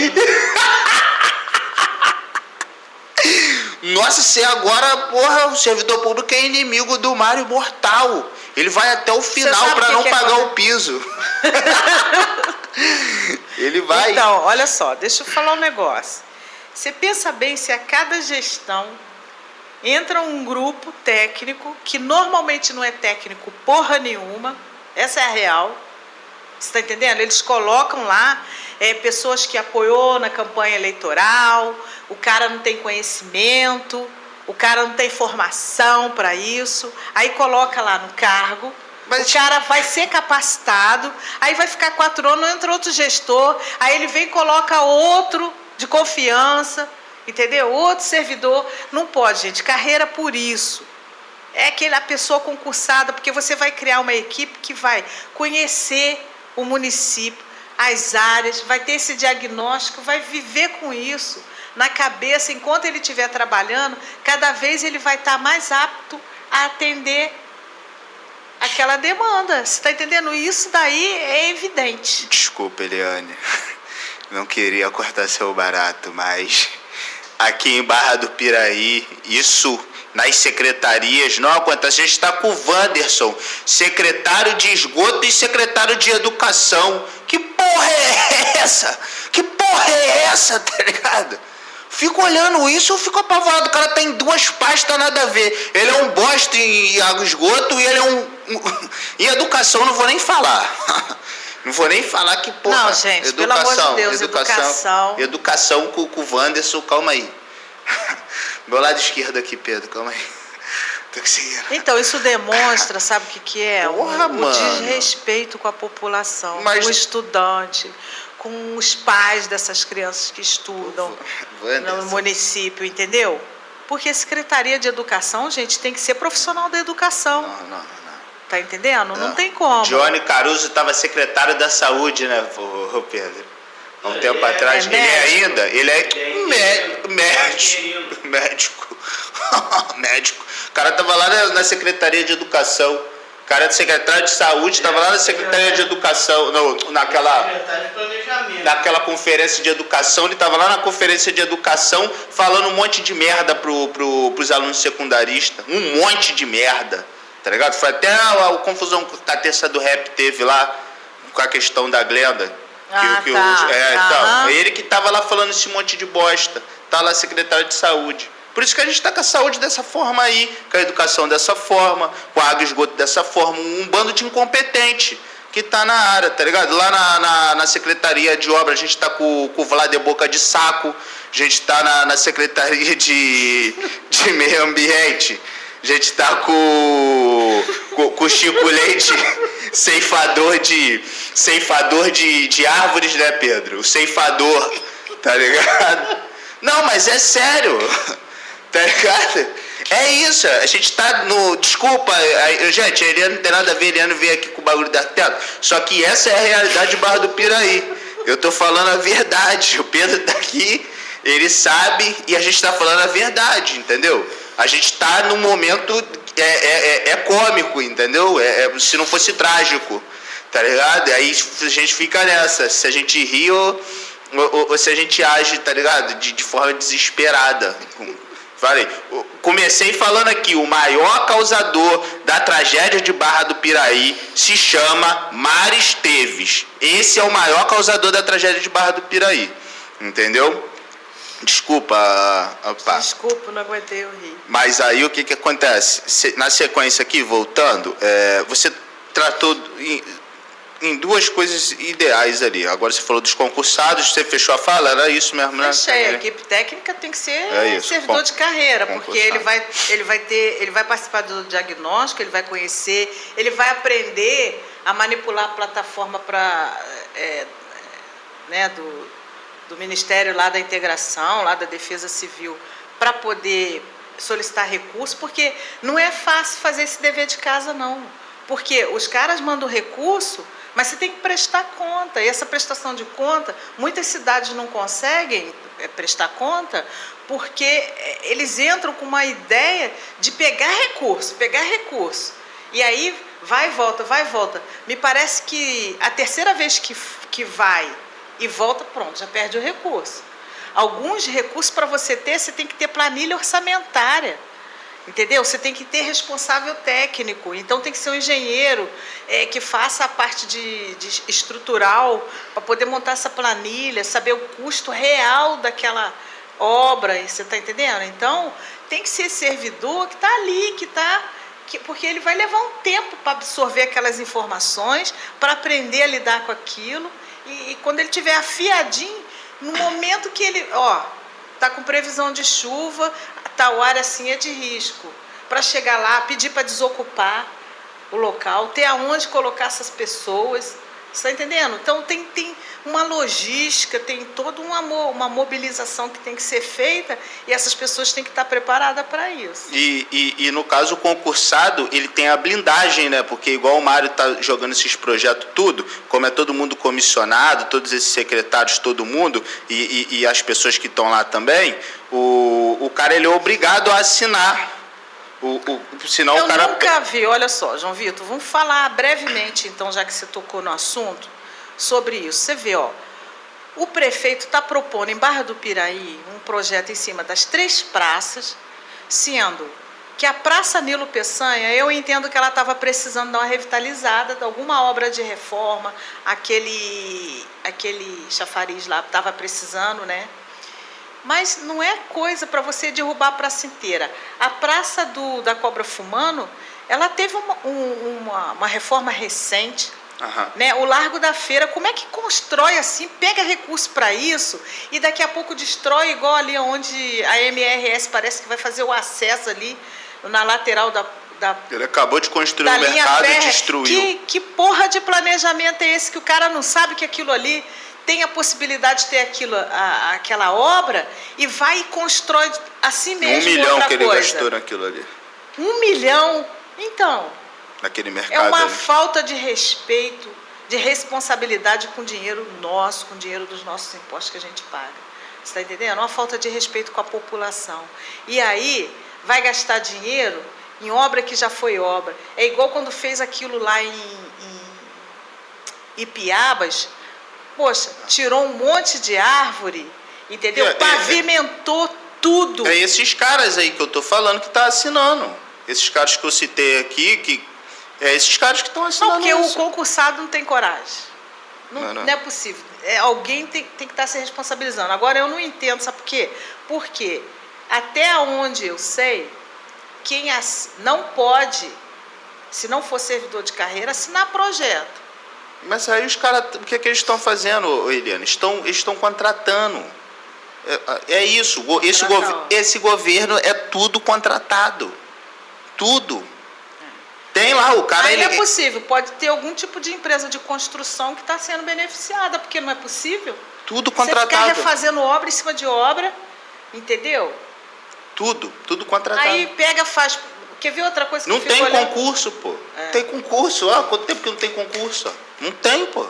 Nossa, se agora, porra, o servidor público é inimigo do Mário mortal. Ele vai até o final para não pagar o piso. Ele vai. Então, olha só, deixa eu falar um negócio. Você pensa bem se a cada gestão entra um grupo técnico, que normalmente não é técnico porra nenhuma, essa é a real. Você está entendendo? Eles colocam lá pessoas que apoiou na campanha eleitoral, o cara não tem conhecimento, o cara não tem formação para isso, aí coloca lá no cargo, o cara vai ser capacitado, aí vai ficar 4 anos, entra outro gestor, aí ele vem e coloca outro de confiança, entendeu? Outro servidor. Não pode, gente, carreira por isso. É aquela pessoa concursada, porque você vai criar uma equipe que vai conhecer o município, as áreas, vai ter esse diagnóstico, vai viver com isso na cabeça, enquanto ele estiver trabalhando, cada vez ele vai estar mais apto a atender aquela demanda. Você está entendendo? Isso daí é evidente. Desculpa, Eliane, não queria cortar seu barato, mas aqui em Barra do Piraí, isso nas secretarias não acontece. A gente está com o Wanderson, secretário de esgoto e secretário de educação. Que porra é essa? Que porra é essa, tá ligado? Fico olhando isso, eu fico apavorado. O cara tem 2 pastas, nada a ver. Ele é um bosta em água e esgoto e ele é em educação, não vou nem falar. Não vou nem falar que porra. Não, gente, pelo amor de Deus, educação. Educação com o Wanderson, calma aí. Meu lado esquerdo aqui, Pedro, calma aí. Tô conseguindo. Então, isso demonstra, sabe o que é? Porra, o desrespeito com a população, com o estudante, com os pais dessas crianças que estudam no município, entendeu? Porque a Secretaria de Educação, gente, tem que ser profissional da educação. Não. Tá entendendo? Não tem como. Johnny Caruso estava secretário da Saúde, né, Pedro? Há um tempo atrás. Ele é médico. Médico. O cara tava lá na Secretaria de Educação. O cara é secretário de Saúde, estava lá na Secretaria de Educação, naquela conferência de educação. Ele estava lá na conferência de educação falando um monte de merda pros alunos secundaristas. Um monte de merda, tá ligado? Foi até a confusão que a terça do rap teve lá com a questão da Glenda. Então, ele que estava lá falando esse monte de bosta. Tá lá secretário de Saúde. Por isso que a gente está com a saúde dessa forma aí, com a educação dessa forma, com a água e esgoto dessa forma, um bando de incompetente que está na área, tá ligado? Lá na Secretaria de Obra a gente está com o Vlad Boca de Saco, a gente está na Secretaria de Meio Ambiente, a gente está com o Chico Leite, ceifador de árvores, né, Pedro? O ceifador, tá ligado? Não, mas é sério. Tá ligado? É isso, a gente tá no... Desculpa, gente, a Eliane não tem nada a ver, a Eliane veio aqui com o bagulho da arquiteto, só que essa é a realidade de Barra do Piraí. Eu tô falando a verdade, o Pedro tá aqui, ele sabe, e a gente tá falando a verdade, entendeu? A gente tá num momento, cômico, entendeu? Se não fosse trágico, tá ligado? Aí a gente fica nessa, se a gente ri ou se a gente age, tá ligado? De forma desesperada. Falei, comecei falando aqui, o maior causador da tragédia de Barra do Piraí se chama Mário Esteves. Esse é o maior causador da tragédia de Barra do Piraí, entendeu? Desculpa, opa. Desculpa, não aguentei eu rir. Mas aí o que acontece? Na sequência aqui, voltando, você tratou em duas coisas ideais ali. Agora você falou dos concursados, você fechou a fala? Era isso mesmo, né? Fechei. A equipe técnica tem que ser isso, servidor de carreira, porque ele concursado. vai participar do diagnóstico, ele vai conhecer, ele vai aprender a manipular a plataforma do Ministério lá da Integração, lá da Defesa Civil, para poder solicitar recurso, porque não é fácil fazer esse dever de casa, não. Porque os caras mandam recurso, mas você tem que prestar conta. E essa prestação de conta, muitas cidades não conseguem prestar conta, porque eles entram com uma ideia de pegar recurso. E aí vai e volta, vai e volta. Me parece que a terceira vez que vai e volta, pronto, já perde o recurso. Alguns recursos para você tem que ter planilha orçamentária. Entendeu? Você tem que ter responsável técnico. Então tem que ser um engenheiro que faça a parte de estrutural para poder montar essa planilha, saber o custo real daquela obra. Você está entendendo? Então tem que ser servidor que está ali, porque ele vai levar um tempo para absorver aquelas informações, para aprender a lidar com aquilo. E quando ele tiver afiadinho, no momento que ele, está com previsão de chuva, tal área assim é de risco. Para chegar lá, pedir para desocupar o local, ter aonde colocar essas pessoas. Você está entendendo? Então tem uma logística, tem toda uma mobilização que tem que ser feita e essas pessoas têm que estar preparadas para isso. E no caso o concursado, ele tem a blindagem, né? Porque igual o Mário está jogando esses projetos tudo, como é todo mundo comissionado, todos esses secretários, todo mundo, e as pessoas que estão lá também, o cara ele é obrigado a assinar. Senão Eu o cara... nunca vi, olha só, João Vitor, vamos falar brevemente, então, já que você tocou no assunto, sobre isso. Você vê, o prefeito está propondo em Barra do Piraí um projeto em cima das 3 praças, sendo que a Praça Nilo Peçanha, eu entendo que ela estava precisando dar uma revitalizada, de alguma obra de reforma, aquele chafariz lá estava precisando, né? Mas não é coisa para você derrubar a praça inteira. A Praça da Cobra Fumando, ela teve uma reforma recente, né? O Largo da Feira, como é que constrói assim, pega recurso para isso e daqui a pouco destrói, igual ali onde a MRS parece que vai fazer o acesso ali, na lateral da Ele acabou de construir um mercado e destruiu. Que porra de planejamento é esse que o cara não sabe que aquilo ali tem a possibilidade de ter aquela obra e vai e constrói assim mesmo 1 milhão outra que ele coisa. gastou naquilo ali. 1 milhão? Então, Naquele é mercado uma ali. falta de respeito, de responsabilidade com o dinheiro nosso, com o dinheiro dos nossos impostos que a gente paga. Você está entendendo? Uma falta de respeito com a população. E aí, vai gastar dinheiro em obra que já foi obra. É igual quando fez aquilo lá em Ipiabas. Poxa, tirou um monte de árvore, entendeu? Pavimentou tudo. É esses caras aí que eu tô falando que tá assinando. Esses caras que eu citei aqui, esses caras que estão assinando. Não, porque isso. o concursado não tem coragem. Não é possível. Alguém tem que estar se responsabilizando. Agora, eu não entendo, sabe por quê? Porque, até onde eu sei, quem não pode, se não for servidor de carreira, assinar projeto. Mas aí os caras, o que eles estão fazendo, Eliana? Eles estão contratando. É isso. Esse governo é tudo contratado. Tudo. Tem lá o cara... Aí é possível. Pode ter algum tipo de empresa de construção que está sendo beneficiada, porque não é possível. Tudo contratado. Você ficar refazendo obra em cima de obra, entendeu? Tudo contratado. Aí faz... Quer ver outra coisa que não tem concurso, pô. Tem concurso. Quanto tempo que não tem concurso? Não tem, pô.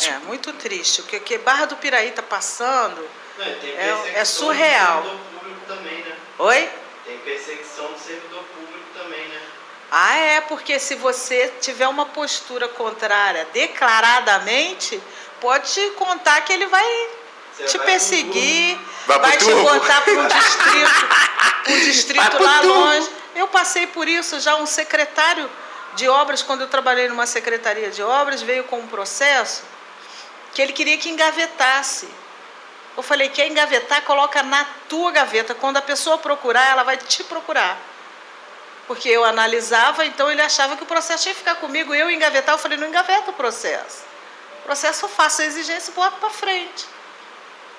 É muito triste. O que Barra do Piraí está passando é Do surreal. servidor público também, né? Oi? Tem perseguição do servidor público também, né? Porque se você tiver uma postura contrária declaradamente, pode te contar que ele vai te perseguir, vai te botar para um distrito lá longe. Eu passei por isso já. Um secretário de obras, quando eu trabalhei numa secretaria de obras, veio com um processo que ele queria que engavetasse. Eu falei, quer engavetar? Coloca na tua gaveta. Quando a pessoa procurar, ela vai te procurar. Porque eu analisava, então ele achava que o processo tinha que ficar comigo, eu engavetar. Eu falei, não engaveta o processo. O processo eu faço a exigência e boto para frente.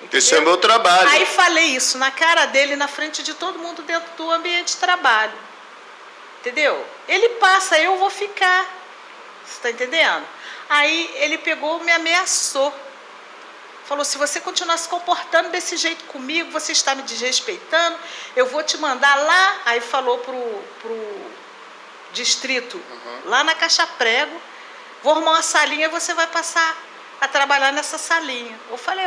Entendeu? Esse é o meu trabalho. Aí falei isso na cara dele, na frente de todo mundo dentro do ambiente de trabalho. Entendeu? Ele passa, eu vou ficar. Você está entendendo? Aí ele pegou, me ameaçou. Falou, se você continuar se comportando desse jeito comigo, você está me desrespeitando, eu vou te mandar lá. Aí falou pro distrito, lá na Caixa Prego, vou arrumar uma salinha e você vai passar a trabalhar nessa salinha. Eu falei,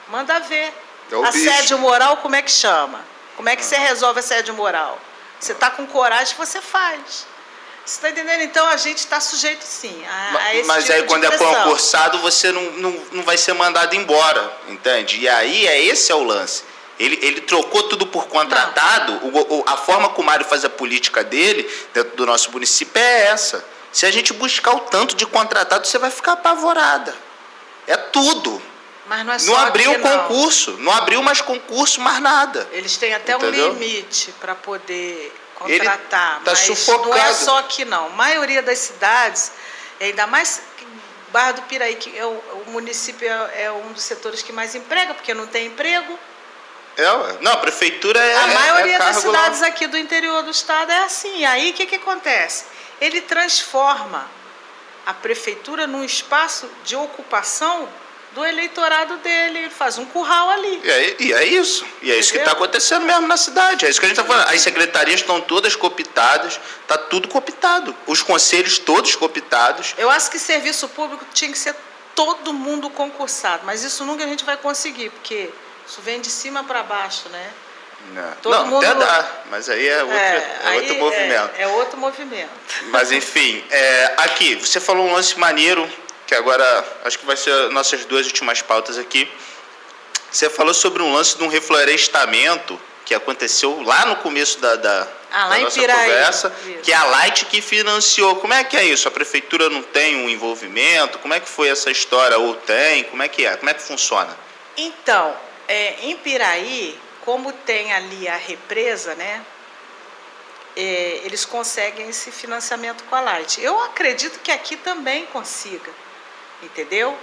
manda ver. É o Assédio moral, como é que chama? Como é que você resolve assédio moral? Você está com coragem, você faz. Você está entendendo? Então, a gente está sujeito, sim, a esse Mas tipo aí, de quando pressão. é concursado, você não vai ser mandado embora, entende? E aí, esse é o lance. Ele trocou tudo por contratado. A forma como o Mário faz a política dele, dentro do nosso município, é essa. Se a gente buscar o tanto de contratado, você vai ficar apavorada. É tudo. Mas não é só Não abriu aqui, não. concurso, não abriu mais concurso, mais nada. Eles têm até Entendeu? um limite para poder Ele contratar, tá mas sufocado. não é só aqui não. A maioria das cidades, ainda mais Barra do Piraí, que o município é um dos setores que mais emprega, porque não tem emprego. Não, a prefeitura A maioria das cargo lá. cidades aqui do interior do estado é assim. E aí o que acontece? Ele transforma a prefeitura num espaço de ocupação do eleitorado dele, ele faz um curral ali. E é isso. E é isso que Entendeu? está acontecendo mesmo na cidade. É isso que a gente está falando. As secretarias estão todas cooptadas, está tudo cooptado. Os conselhos todos cooptados. Eu acho que serviço público tinha que ser todo mundo concursado, mas isso nunca a gente vai conseguir, porque isso vem de cima para baixo, né? Todo Não, mundo- até dá, mas aí é outro movimento. É outro movimento. Mas enfim, aqui, você falou um lance maneiro, que agora acho que vai ser nossas duas últimas pautas aqui. Você falou sobre um lance de um reflorestamento que aconteceu lá no começo da lá em nossa Piraí. conversa, Isso. que é a Light que financiou. Como é que é isso? A prefeitura não tem um envolvimento? Como é que foi essa história? Ou tem? Como é que é? Como é que funciona? Então, em Piraí, como tem ali a represa, né? Eles conseguem esse financiamento com a Light. Eu acredito que aqui também consiga, entendeu?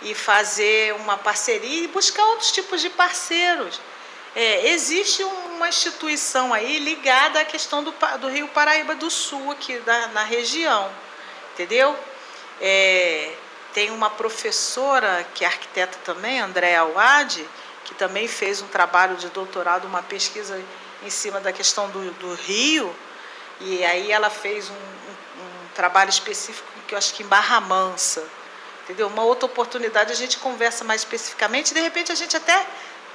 E fazer uma parceria e buscar outros tipos de parceiros. Existe uma instituição aí ligada à questão do Rio Paraíba do Sul, aqui na região, entendeu? Tem uma professora que é arquiteta também, Andréa Awad, que também fez um trabalho de doutorado, uma pesquisa em cima da questão do rio, e aí ela fez um trabalho específico, que eu acho que em Barra Mansa, entendeu? Uma outra oportunidade a gente conversa mais especificamente, de repente a gente até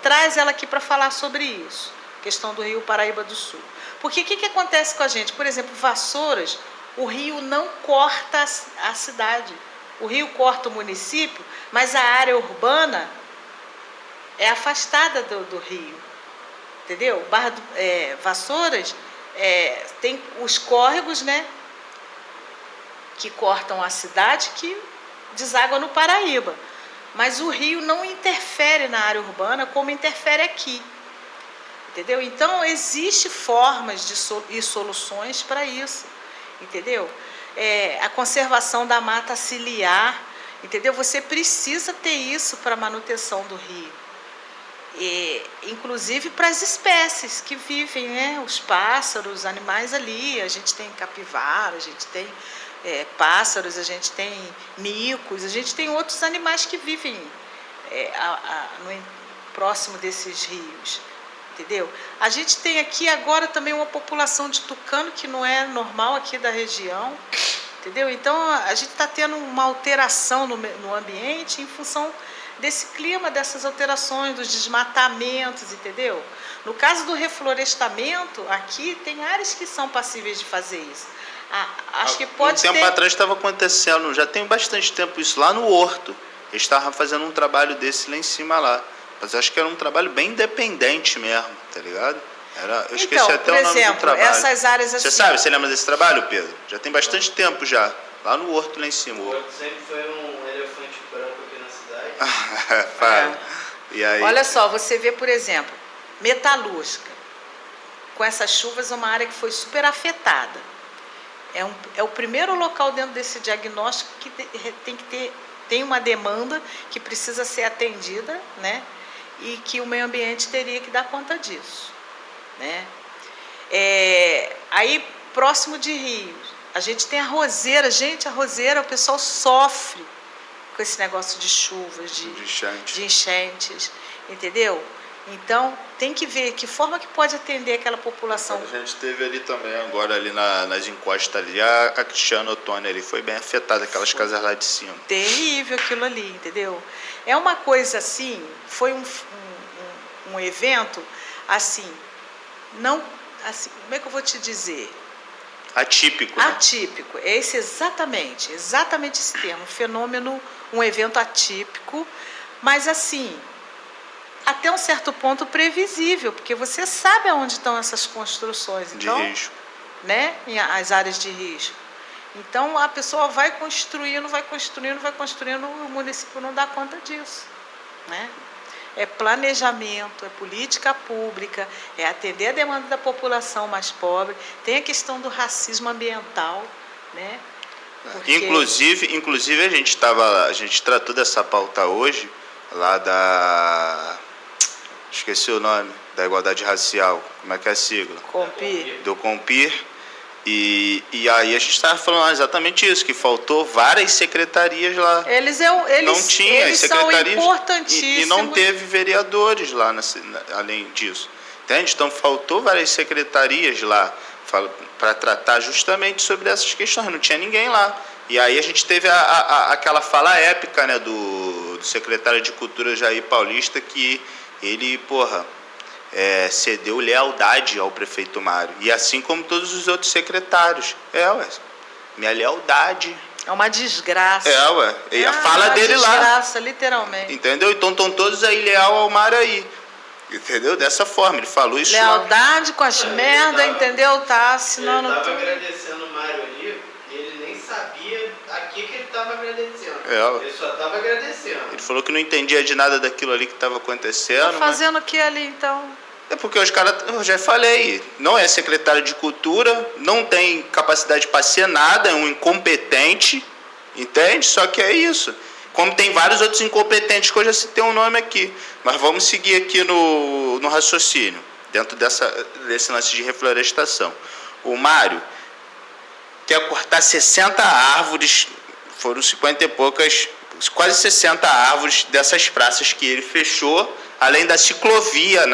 traz ela aqui para falar sobre isso, questão do Rio Paraíba do Sul. Porque o que acontece com a gente? Por exemplo, Vassouras, o rio não corta a cidade, o rio corta o município, mas a área urbana é afastada do rio, entendeu? Vassouras tem os córregos, né, que cortam a cidade, que deságua no Paraíba. Mas o rio não interfere na área urbana como interfere aqui, entendeu? Então, existem formas e soluções para isso, entendeu? A conservação da mata ciliar, entendeu? Você precisa ter isso para a manutenção do rio. Inclusive para as espécies que vivem, né? Os pássaros, os animais ali, a gente tem capivara, a gente tem pássaros, a gente tem micos, a gente tem outros animais que vivem próximo desses rios, entendeu? A gente tem aqui agora também uma população de tucano que não é normal aqui da região, entendeu? Então a gente está tendo uma alteração no ambiente em função desse clima, dessas alterações, dos desmatamentos, entendeu? No caso do reflorestamento, aqui tem áreas que são passíveis de fazer isso. Acho que pode ter... Um tempo atrás estava acontecendo, já tem bastante tempo isso, lá no Horto. Eles estavam fazendo um trabalho desse lá em cima lá. Mas acho que era um trabalho bem independente mesmo, tá ligado? Eu esqueci até o nome do trabalho. Essas áreas assim... Você lembra desse trabalho, Pedro? Já tem bastante tempo já, lá no Horto lá em cima. O Horto sempre foi um elefante branco aqui na cidade. Fala. E aí? Olha só, você vê, por exemplo, metalúrgica. com essas chuvas, é uma área que foi super afetada. É o primeiro local dentro desse diagnóstico que tem uma demanda que precisa ser atendida, né? E que o meio ambiente teria que dar conta disso, né? Aí, próximo de rios, a gente tem a roseira. Gente, a roseira, o pessoal sofre com esse negócio de chuvas, de enchentes, entendeu? Então, tem que ver que forma que pode atender aquela população. A gente teve ali também, agora ali nas encostas ali, a Cristiano Ottoni ali, foi bem afetada, aquelas casas lá de cima. Terrível aquilo ali, entendeu? É uma coisa assim, foi um evento, assim, não, assim, como é que eu vou te dizer? Atípico, né? Atípico, é esse exatamente esse termo, fenômeno, um evento atípico, mas assim, até um certo ponto previsível, porque você sabe aonde estão essas construções, então, de risco, né? As áreas de risco. Então a pessoa vai construindo, o município não dá conta disso, né? É planejamento, é política pública, é atender a demanda da população mais pobre, tem a questão do racismo ambiental, né? Porque... Inclusive a gente tratou dessa pauta hoje, lá esqueci o nome, da igualdade racial, como é que é a sigla? Compir. Do Compir. E aí a gente estava falando exatamente isso, que faltou várias secretarias lá. Não tinha eles secretarias são importantíssimos. E não teve vereadores lá, além disso. Entende? Então faltou várias secretarias lá para tratar justamente sobre essas questões. Não tinha ninguém lá. E aí a gente teve aquela fala épica, né, do secretário de Cultura Jair Paulista, que ele, cedeu lealdade ao prefeito Mário. E assim como todos os outros secretários. Minha lealdade. É uma desgraça. E a fala dele lá. Desgraça, literalmente. Entendeu? Então estão todos aí leal ao Mário aí. Entendeu? Dessa forma. Ele falou isso. Lealdade com as merda, entendeu? Tá assinando tudo. Ele estava tudo. agradecendo o Mário ali e ele nem sabia a que ele estava agradecendo. Ele só estava agradecendo. Ele falou que não entendia de nada daquilo ali que estava acontecendo. Tá fazendo o que ali, então? É porque os caras, eu já falei, não é secretário de Cultura, não tem capacidade para ser nada, é um incompetente, entende? Só que é isso. Como tem vários outros incompetentes que eu já citei um nome aqui. Mas vamos seguir aqui no raciocínio, dentro desse lance de reflorestação. O Mário quer cortar 60 árvores, foram 50 e poucas, quase 60 árvores dessas praças que ele fechou, além da ciclovia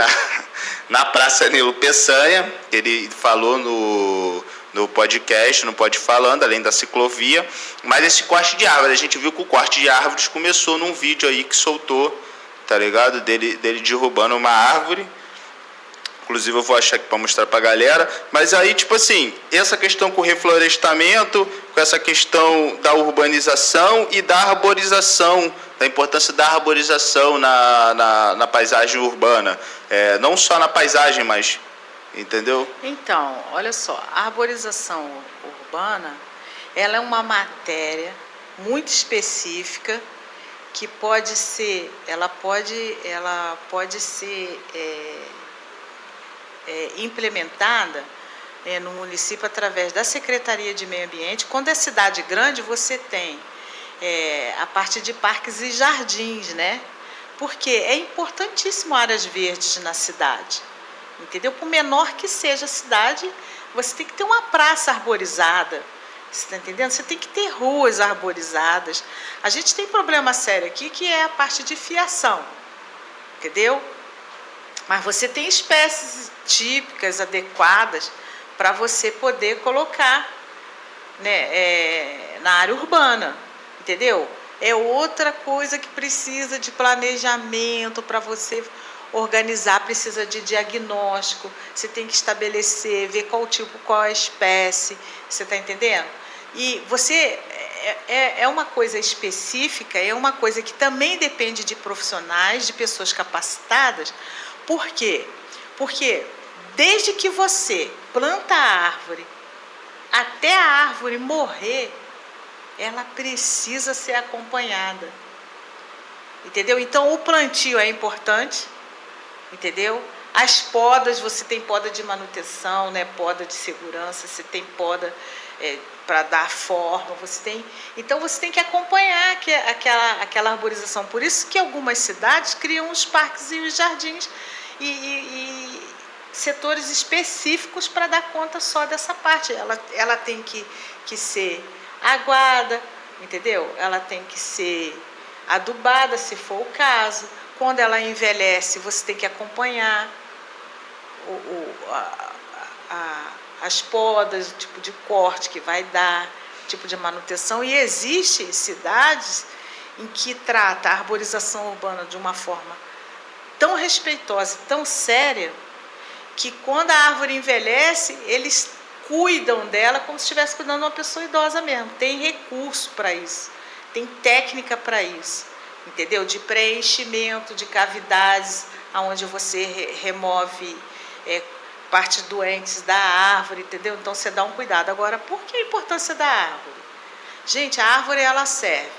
na Praça Nilo Peçanha, que ele falou no podcast, no Pode Falando, além da ciclovia. Mas esse corte de árvores, a gente viu que o corte de árvores começou num vídeo aí que soltou, tá ligado? Dele derrubando uma árvore. Inclusive eu vou achar aqui para mostrar pra galera. Mas aí, tipo assim, essa questão com o reflorestamento, com essa questão da urbanização e da arborização, da importância da arborização na paisagem urbana. Não só na paisagem, mas... Entendeu? Então, olha só, a arborização urbana, ela é uma matéria muito específica que pode ser implementada no município através da Secretaria de Meio Ambiente. Quando é cidade grande, você tem a parte de parques e jardins, né? Porque é importantíssimo áreas verdes na cidade. Entendeu? Por menor que seja a cidade, você tem que ter uma praça arborizada. Você está entendendo? Você tem que ter ruas arborizadas. A gente tem problema sério aqui, que é a parte de fiação. Entendeu? Mas você tem espécies típicas, adequadas, para você poder colocar, né, na área urbana. Entendeu? É outra coisa que precisa de planejamento para você organizar, precisa de diagnóstico, você tem que estabelecer, ver qual tipo, qual a espécie, você está entendendo? E você, é uma coisa específica, é uma coisa que também depende de profissionais, de pessoas capacitadas. Por quê? Porque desde que você planta a árvore, até a árvore morrer, ela precisa ser acompanhada. Entendeu? Então, o plantio é importante. Entendeu? As podas, você tem poda de manutenção, né? Poda de segurança, você tem poda para dar forma, você tem... Então, você tem que acompanhar aquela arborização. Por isso que algumas cidades criam os parques e os jardins e setores específicos para dar conta só dessa parte. Ela tem que ser aguada, entendeu? Ela tem que ser adubada, se for o caso. Quando ela envelhece, você tem que acompanhar as podas, o tipo de corte que vai dar, tipo de manutenção. E existem cidades em que trata a arborização urbana de uma forma tão respeitosa, tão séria, que quando a árvore envelhece, eles cuidam dela como se estivesse cuidando de uma pessoa idosa mesmo. Tem recurso para isso, tem técnica para isso, entendeu? De preenchimento de cavidades, onde você remove partes doentes da árvore, entendeu? Então, você dá um cuidado. Agora, por que a importância da árvore? Gente, a árvore, ela serve.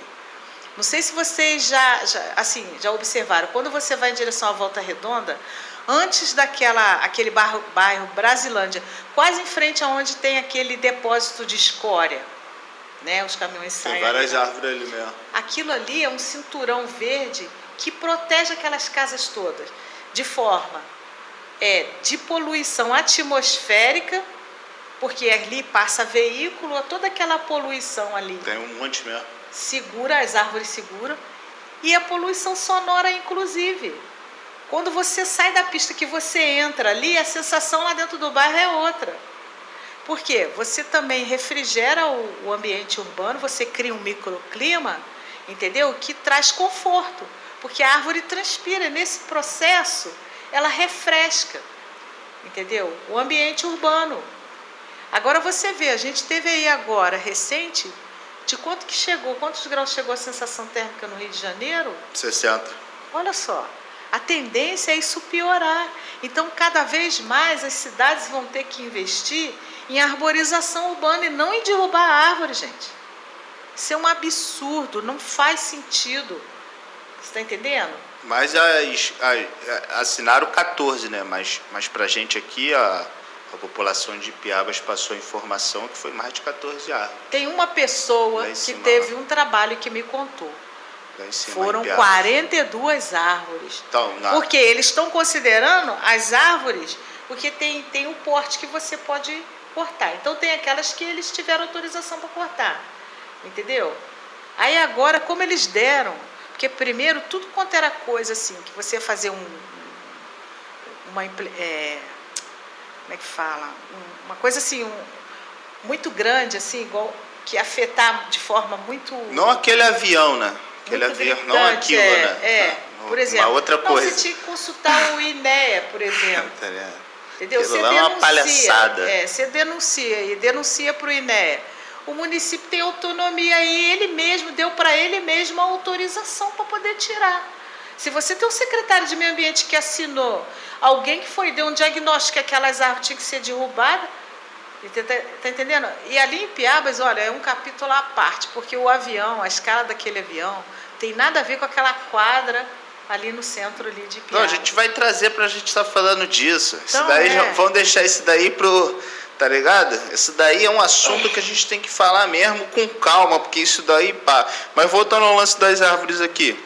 Não sei se vocês já observaram, quando você vai em direção à Volta Redonda, antes aquele bairro Brasilândia, quase em frente aonde tem aquele depósito de escória, né? Os caminhões saem. Tem várias árvores ali mesmo. Aquilo ali é um cinturão verde que protege aquelas casas todas, de forma de poluição atmosférica, porque ali passa veículo, toda aquela poluição ali. Tem um monte mesmo. Segura, as árvores seguram. E a poluição sonora, inclusive. Quando você sai da pista, que você entra ali, a sensação lá dentro do bairro é outra. Por quê? Você também refrigera o ambiente urbano, você cria um microclima, entendeu? Que traz conforto. Porque a árvore transpira. Nesse processo, ela refresca, entendeu? O ambiente urbano. Agora você vê, a gente teve aí agora, recente, de quantos graus chegou a sensação térmica no Rio de Janeiro? 60. Olha só, a tendência é isso piorar. Então, cada vez mais as cidades vão ter que investir em arborização urbana e não em derrubar a árvore, gente. Isso é um absurdo, não faz sentido. Você está entendendo? Mas assinaram 14, né? Mas pra gente aqui, a população de Piabas passou a informação que foi mais de 14 árvores. Tem uma pessoa que teve um trabalho que me contou. Foram 42 árvores. Então, porque eles estão considerando as árvores, porque tem um porte que você pode cortar. Então, tem aquelas que eles tiveram autorização para cortar. Entendeu? Aí agora, como eles deram... Porque primeiro, tudo quanto era coisa assim, que você ia fazer como é que fala? Uma coisa assim, muito grande, assim, igual, que afetar de forma muito... Não aquele avião, né? Aquele avião, gritante, não aquilo, né? Por exemplo, uma outra coisa. Você tinha que consultar o INEA, por exemplo. Entendeu? Aquilo lá é uma palhaçada. Você denuncia para o INEA. O município tem autonomia e ele mesmo deu para ele mesmo a autorização para poder tirar. Se você tem um secretário de meio ambiente que assinou, alguém que deu um diagnóstico que aquelas árvores tinham que ser derrubadas, tá entendendo? E ali em Piabas, olha, é um capítulo à parte, porque o avião, a escala daquele avião, tem nada a ver com aquela quadra ali no centro ali de Piabas. Não, a gente vai trazer para a gente estar falando disso. Então, vamos deixar isso daí pro... Tá ligado? Isso daí é um assunto que a gente tem que falar mesmo com calma, porque isso daí, pá. Mas voltando ao lance das árvores aqui.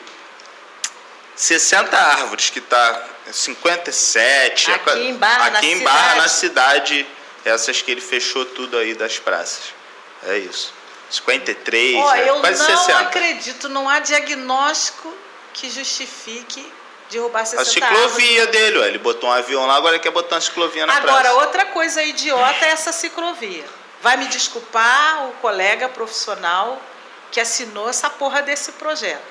60 árvores, que tá 57. Aqui em Barra, na cidade, essas que ele fechou tudo aí das praças. É isso. 53, quase 60. Eu não acredito, não há diagnóstico que justifique derrubar 60 a ciclovia árvores. Dele, ele botou um avião lá, agora ele quer botar uma ciclovia na praça. Agora, outra coisa idiota é essa ciclovia. Vai me desculpar o colega profissional que assinou essa porra desse projeto.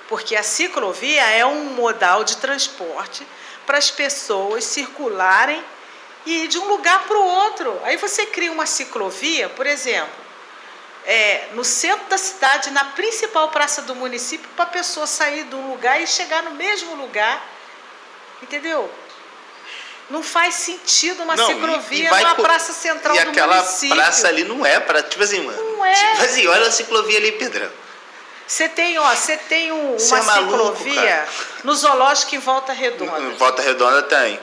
Porque a ciclovia é um modal de transporte para as pessoas circularem e ir de um lugar para o outro. Aí você cria uma ciclovia, por exemplo, no centro da cidade, na principal praça do município, para a pessoa sair de um lugar e chegar no mesmo lugar, entendeu? Não faz sentido uma ciclovia numa praça central do município. E aquela praça ali não é para, tipo assim, mano. Não é. Tipo assim, olha a ciclovia ali, Pedrão. Você tem uma ciclovia no zoológico em Volta Redonda. Volta Redonda tem.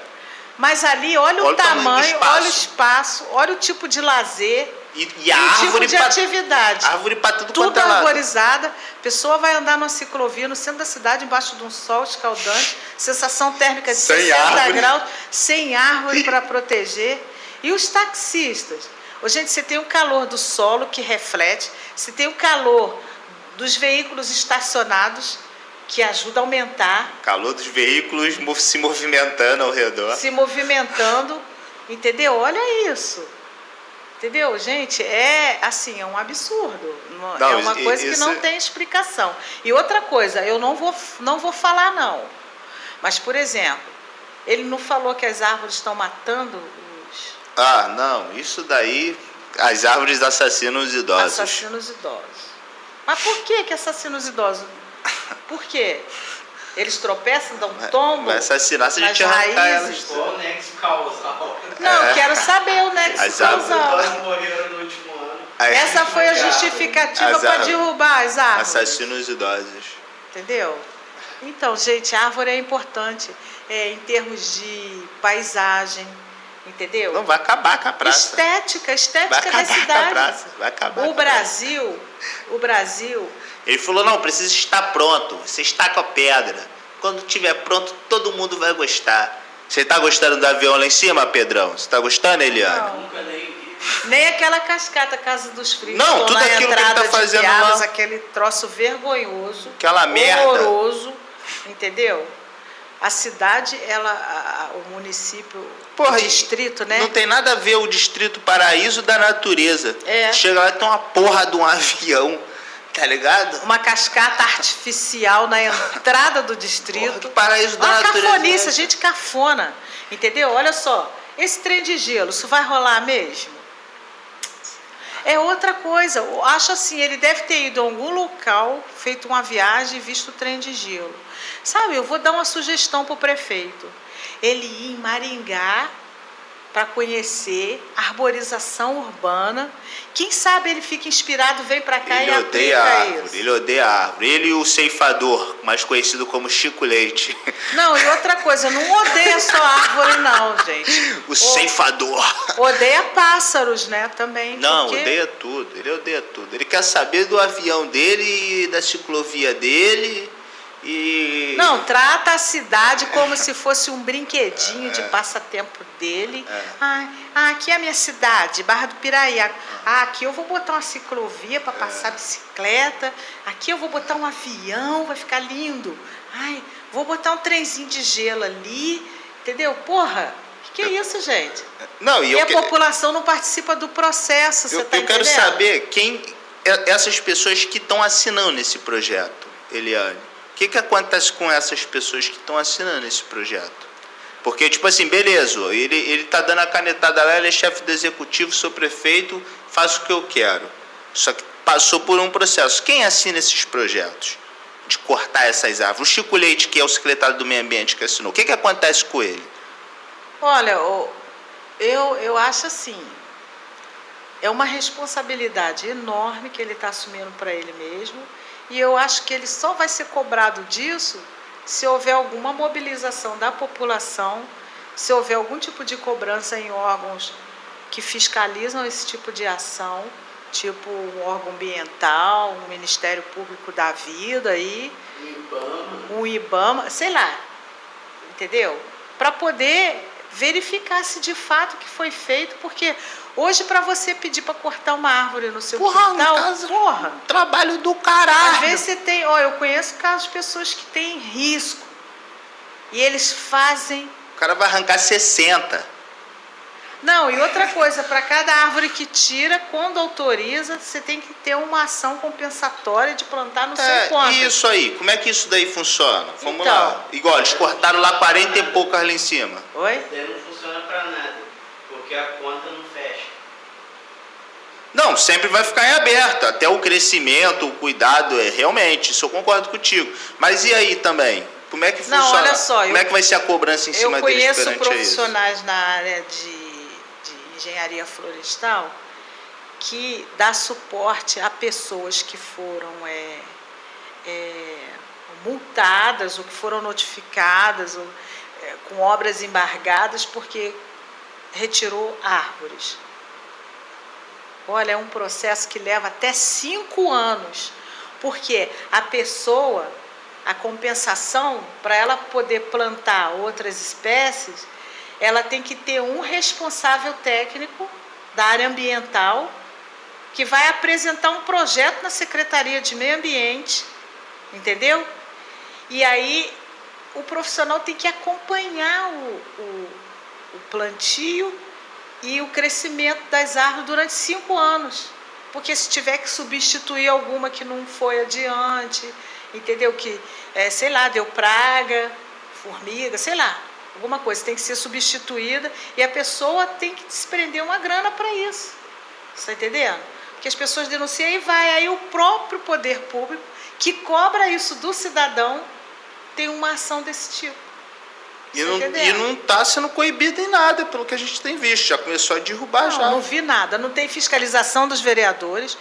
Mas ali, olha o tamanho, olha o espaço, olha o tipo de lazer. E a árvore tipo de atividade. Árvore para tudo Tudo quanto é lado. arborizada. A pessoa vai andar numa ciclovia no centro da cidade, embaixo de um sol escaldante, sensação térmica de 60 graus, sem árvore para proteger. E os taxistas? Ô, gente, você tem o calor do solo que reflete, você tem o calor dos veículos estacionados, que ajuda a aumentar. Calor dos veículos se movimentando ao redor. Se movimentando, entendeu? Olha isso. Entendeu, gente? É assim, é um absurdo. Não, é uma coisa que não tem explicação. E outra coisa, eu não vou falar não. Mas, por exemplo, ele não falou que as árvores estão matando os... Ah, não. Isso daí, as árvores assassinam os idosos. Assassinam os idosos. Mas por que assassinam os idosos? Por quê? Eles tropeçam, dão um tombo? Vai assassinar se a gente arrancar elas. Qual o nexo causal? Não, quero saber o nexo causal. Os idosos morreram no último ano. Essa foi a justificativa para derrubar as árvores. Assassina os idosos. Entendeu? Então, gente, a árvore é importante em termos de paisagem, entendeu? Não, vai acabar com a praça. Estética vai das cidades. Vai acabar O Brasil... Ele falou, não, precisa estar pronto. Você estaca a pedra. Quando estiver pronto, todo mundo vai gostar. Você está gostando do avião lá em cima, Pedrão? Você está gostando, Eliane? Não. Nunca nem vi. Nem aquela cascata Casa dos Frios. Não, tudo na aquilo que ele entrada tá fazendo de Piadas, lá. aquele troço vergonhoso. Aquela merda. Horroroso, entendeu? A cidade, o município, Porra, o distrito, né? Não tem nada a ver o distrito paraíso da natureza. É. Chega lá e tem uma porra de um avião, tá ligado? Uma cascata artificial na entrada do distrito. Porra, que paraíso da uma natureza. cafonice, gente cafona, entendeu? Olha só, esse trem de gelo, isso vai rolar mesmo? É outra coisa, eu acho assim, ele deve ter ido a algum local, feito uma viagem e visto o trem de gelo. Sabe, eu vou dar uma sugestão para o prefeito. Ele ir em Maringá para conhecer a arborização urbana. Quem sabe ele fica inspirado, vem para cá e aplica isso. Ele odeia a árvore. Ele e o ceifador, mais conhecido como Chico Leite. Não, e outra coisa, não odeia só árvore não, gente. O ceifador. Odeia pássaros, né, também. Não, porque... odeia tudo. Ele odeia tudo. Ele quer saber do avião dele e da ciclovia dele. E... Não, trata a cidade como se fosse um brinquedinho de passatempo dele. Aqui é a minha cidade, Barra do Piraí. Aqui eu vou botar uma ciclovia para passar bicicleta. Aqui eu vou botar um avião, vai ficar lindo. Vou botar um trenzinho de gelo ali, entendeu? Porra, que é isso, gente? Não, e a população não participa do processo, você tá entendendo? Eu quero saber quem... Essas pessoas que estão assinando esse projeto, Eliane. O que acontece com essas pessoas que estão assinando esse projeto? Porque, tipo assim, beleza, ele tá dando a canetada lá, ele é chefe do executivo, sou prefeito, faço o que eu quero. Só que passou por um processo. Quem assina esses projetos de cortar essas árvores? O Chico Leite, que é o secretário do Meio Ambiente, que assinou. O que acontece com ele? Olha, eu acho assim, é uma responsabilidade enorme que ele está assumindo para ele mesmo. E eu acho que ele só vai ser cobrado disso se houver alguma mobilização da população, se houver algum tipo de cobrança em órgãos que fiscalizam esse tipo de ação, tipo um órgão ambiental, um Ministério Público da Vida, aí, um IBAMA, sei lá, entendeu? Para poder verificar se de fato que foi feito, porque hoje para você pedir para cortar uma árvore no seu quintal, trabalho do caralho. Às vezes você tem, eu conheço casos de pessoas que têm risco e eles fazem. O cara vai arrancar 60. Não, e outra coisa, para cada árvore que tira, quando autoriza, você tem que ter uma ação compensatória de plantar no seu quanto. Isso aí, como é que isso daí funciona? Vamos então, lá. Igual, eles cortaram lá 40 e poucas lá em cima. Oi? Isso daí não funciona para nada, porque a conta não fecha. Não, sempre vai ficar em aberto, até o crescimento, o cuidado, realmente, isso eu concordo contigo. Mas e aí também? Como é que funciona? Não, olha só, como é que vai ser a cobrança em cima deles perante isso? Eu conheço profissionais na área de engenharia florestal que dá suporte a pessoas que foram multadas ou que foram notificadas com obras embargadas porque retirou árvores. Olha, é um processo que leva até 5 anos, porque a pessoa, a compensação, para ela poder plantar outras espécies, ela tem que ter um responsável técnico da área ambiental que vai apresentar um projeto na Secretaria de Meio Ambiente, entendeu? E aí o profissional tem que acompanhar o plantio e o crescimento das árvores durante 5 anos. Porque se tiver que substituir alguma que não foi adiante, entendeu? Que, sei lá, deu praga, formiga, sei lá, alguma coisa tem que ser substituída e a pessoa tem que desprender uma grana para isso. Você está entendendo? Porque as pessoas denunciam e aí o próprio poder público, que cobra isso do cidadão, tem uma ação desse tipo. E não está sendo coibido em nada, pelo que a gente tem visto. Já começou a derrubar já. Não vi nada. Não tem fiscalização dos vereadores,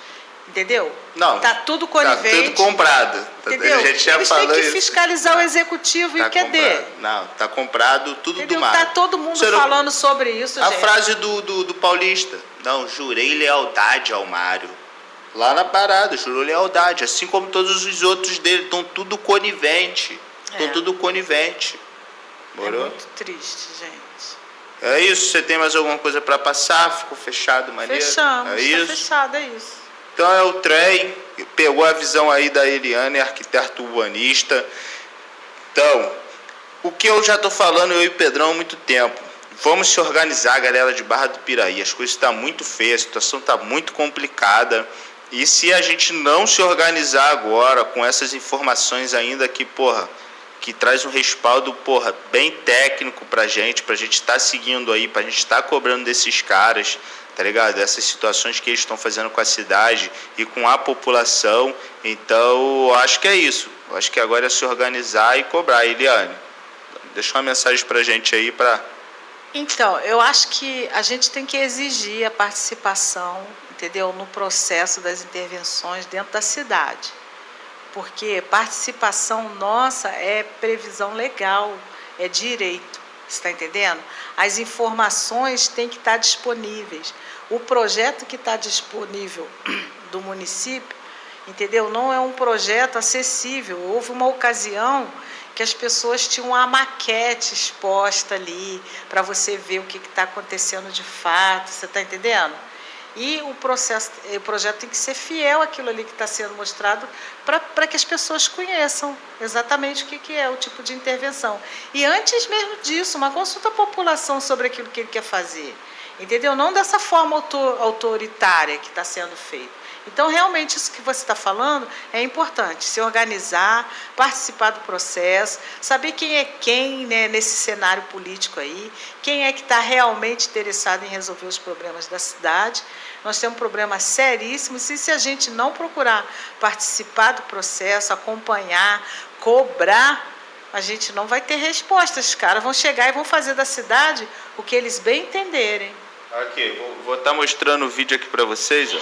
entendeu? Não. Está tudo conivente. Está tudo comprado. Entendeu? A gente já Eles falou têm que isso. fiscalizar o executivo e cadê? Não, está comprado tudo Entendeu? do mar. Está todo mundo falando sobre isso, a gente. frase do Paulista. Não, jurei lealdade ao Mário. Lá na parada, jurou lealdade. Assim como todos os outros dele. Estão tudo conivente. Estão tudo conivente. Morou? É muito triste, gente. É isso? Você tem mais alguma coisa para passar? Ficou fechado, maneiro? Fechamos, isso? Fechado, é isso. Então é o trem, pegou a visão aí da Eliane, arquiteto urbanista. Então, o que eu já estou falando, eu e o Pedrão, há muito tempo. Vamos se organizar, galera de Barra do Piraí. As coisas estão muito feias, a situação está muito complicada. E se a gente não se organizar agora com essas informações ainda que traz um respaldo, bem técnico pra gente estar seguindo aí, pra gente estar cobrando desses caras, tá ligado? Essas situações que eles estão fazendo com a cidade e com a população. Então, eu acho que é isso. Eu acho que agora é se organizar e cobrar. Eliane, deixa uma mensagem pra gente aí Então, eu acho que a gente tem que exigir a participação, entendeu? No processo das intervenções dentro da cidade. Porque participação nossa é previsão legal, é direito, você está entendendo? As informações têm que estar disponíveis. O projeto que está disponível do município, entendeu? Não é um projeto acessível. Houve uma ocasião que as pessoas tinham uma maquete exposta ali, para você ver o que está acontecendo de fato, você está entendendo? E o projeto tem que ser fiel àquilo ali que está sendo mostrado para que as pessoas conheçam exatamente o que é o tipo de intervenção. E antes mesmo disso, uma consulta à população sobre aquilo que ele quer fazer. Entendeu? Não dessa forma autoritária que está sendo feito. Então, realmente, isso que você está falando é importante. Se organizar, participar do processo, saber quem é quem, né, nesse cenário político aí, quem é que está realmente interessado em resolver os problemas da cidade. Nós temos problemas seríssimos e se a gente não procurar participar do processo, acompanhar, cobrar, a gente não vai ter resposta. Os caras vão chegar e vão fazer da cidade o que eles bem entenderem. Aqui, vou estar mostrando o vídeo aqui para vocês, ó.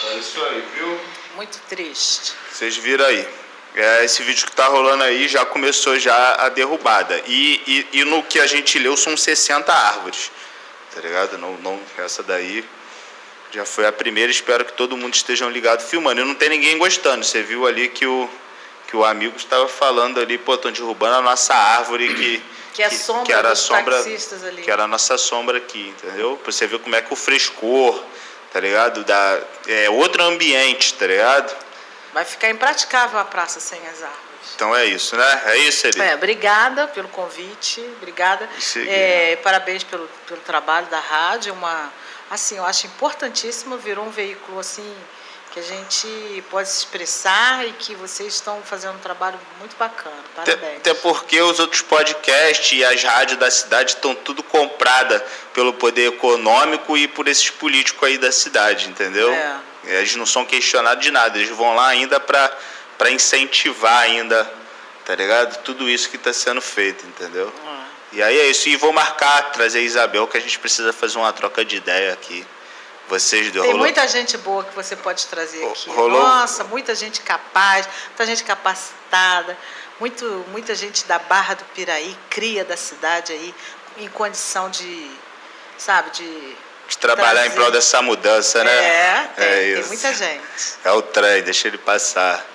É isso aí, viu? Muito triste. Vocês viram aí. Esse vídeo que tá rolando aí já começou já a derrubada. E no que a gente leu são 60 árvores. Tá ligado? Não, essa daí já foi a primeira. Espero que todo mundo esteja ligado filmando. E não tem ninguém gostando. Você viu ali que o amigo estava falando ali, estão derrubando a nossa árvore que sombra que era dos sombra, taxistas ali. que era a nossa sombra aqui, entendeu? Pra você ver como é que o frescor, tá ligado? É outro ambiente, tá ligado? Vai ficar impraticável a praça sem as árvores. Então é isso, né? É isso, Eli. Obrigada pelo convite, obrigada. Parabéns pelo trabalho da rádio. Eu acho importantíssimo, virou um veículo assim que a gente pode se expressar e que vocês estão fazendo um trabalho muito bacana. Parabéns. Até porque os outros podcasts e as rádios da cidade estão tudo comprada pelo poder econômico e por esses políticos aí da cidade, entendeu? Eles não são questionados de nada, eles vão lá ainda para incentivar ainda, tá ligado? Tudo isso que está sendo feito, entendeu? E aí é isso, e vou marcar, trazer a Isabel, que a gente precisa fazer uma troca de ideia aqui. Tem muita gente boa que você pode trazer aqui. Nossa, muita gente capaz, muita gente capacitada, muita gente da Barra do Piraí, cria da cidade aí, em condição de, sabe, de trabalhar trazer em prol dessa mudança, né? Tem muita gente. É o trem, deixa ele passar.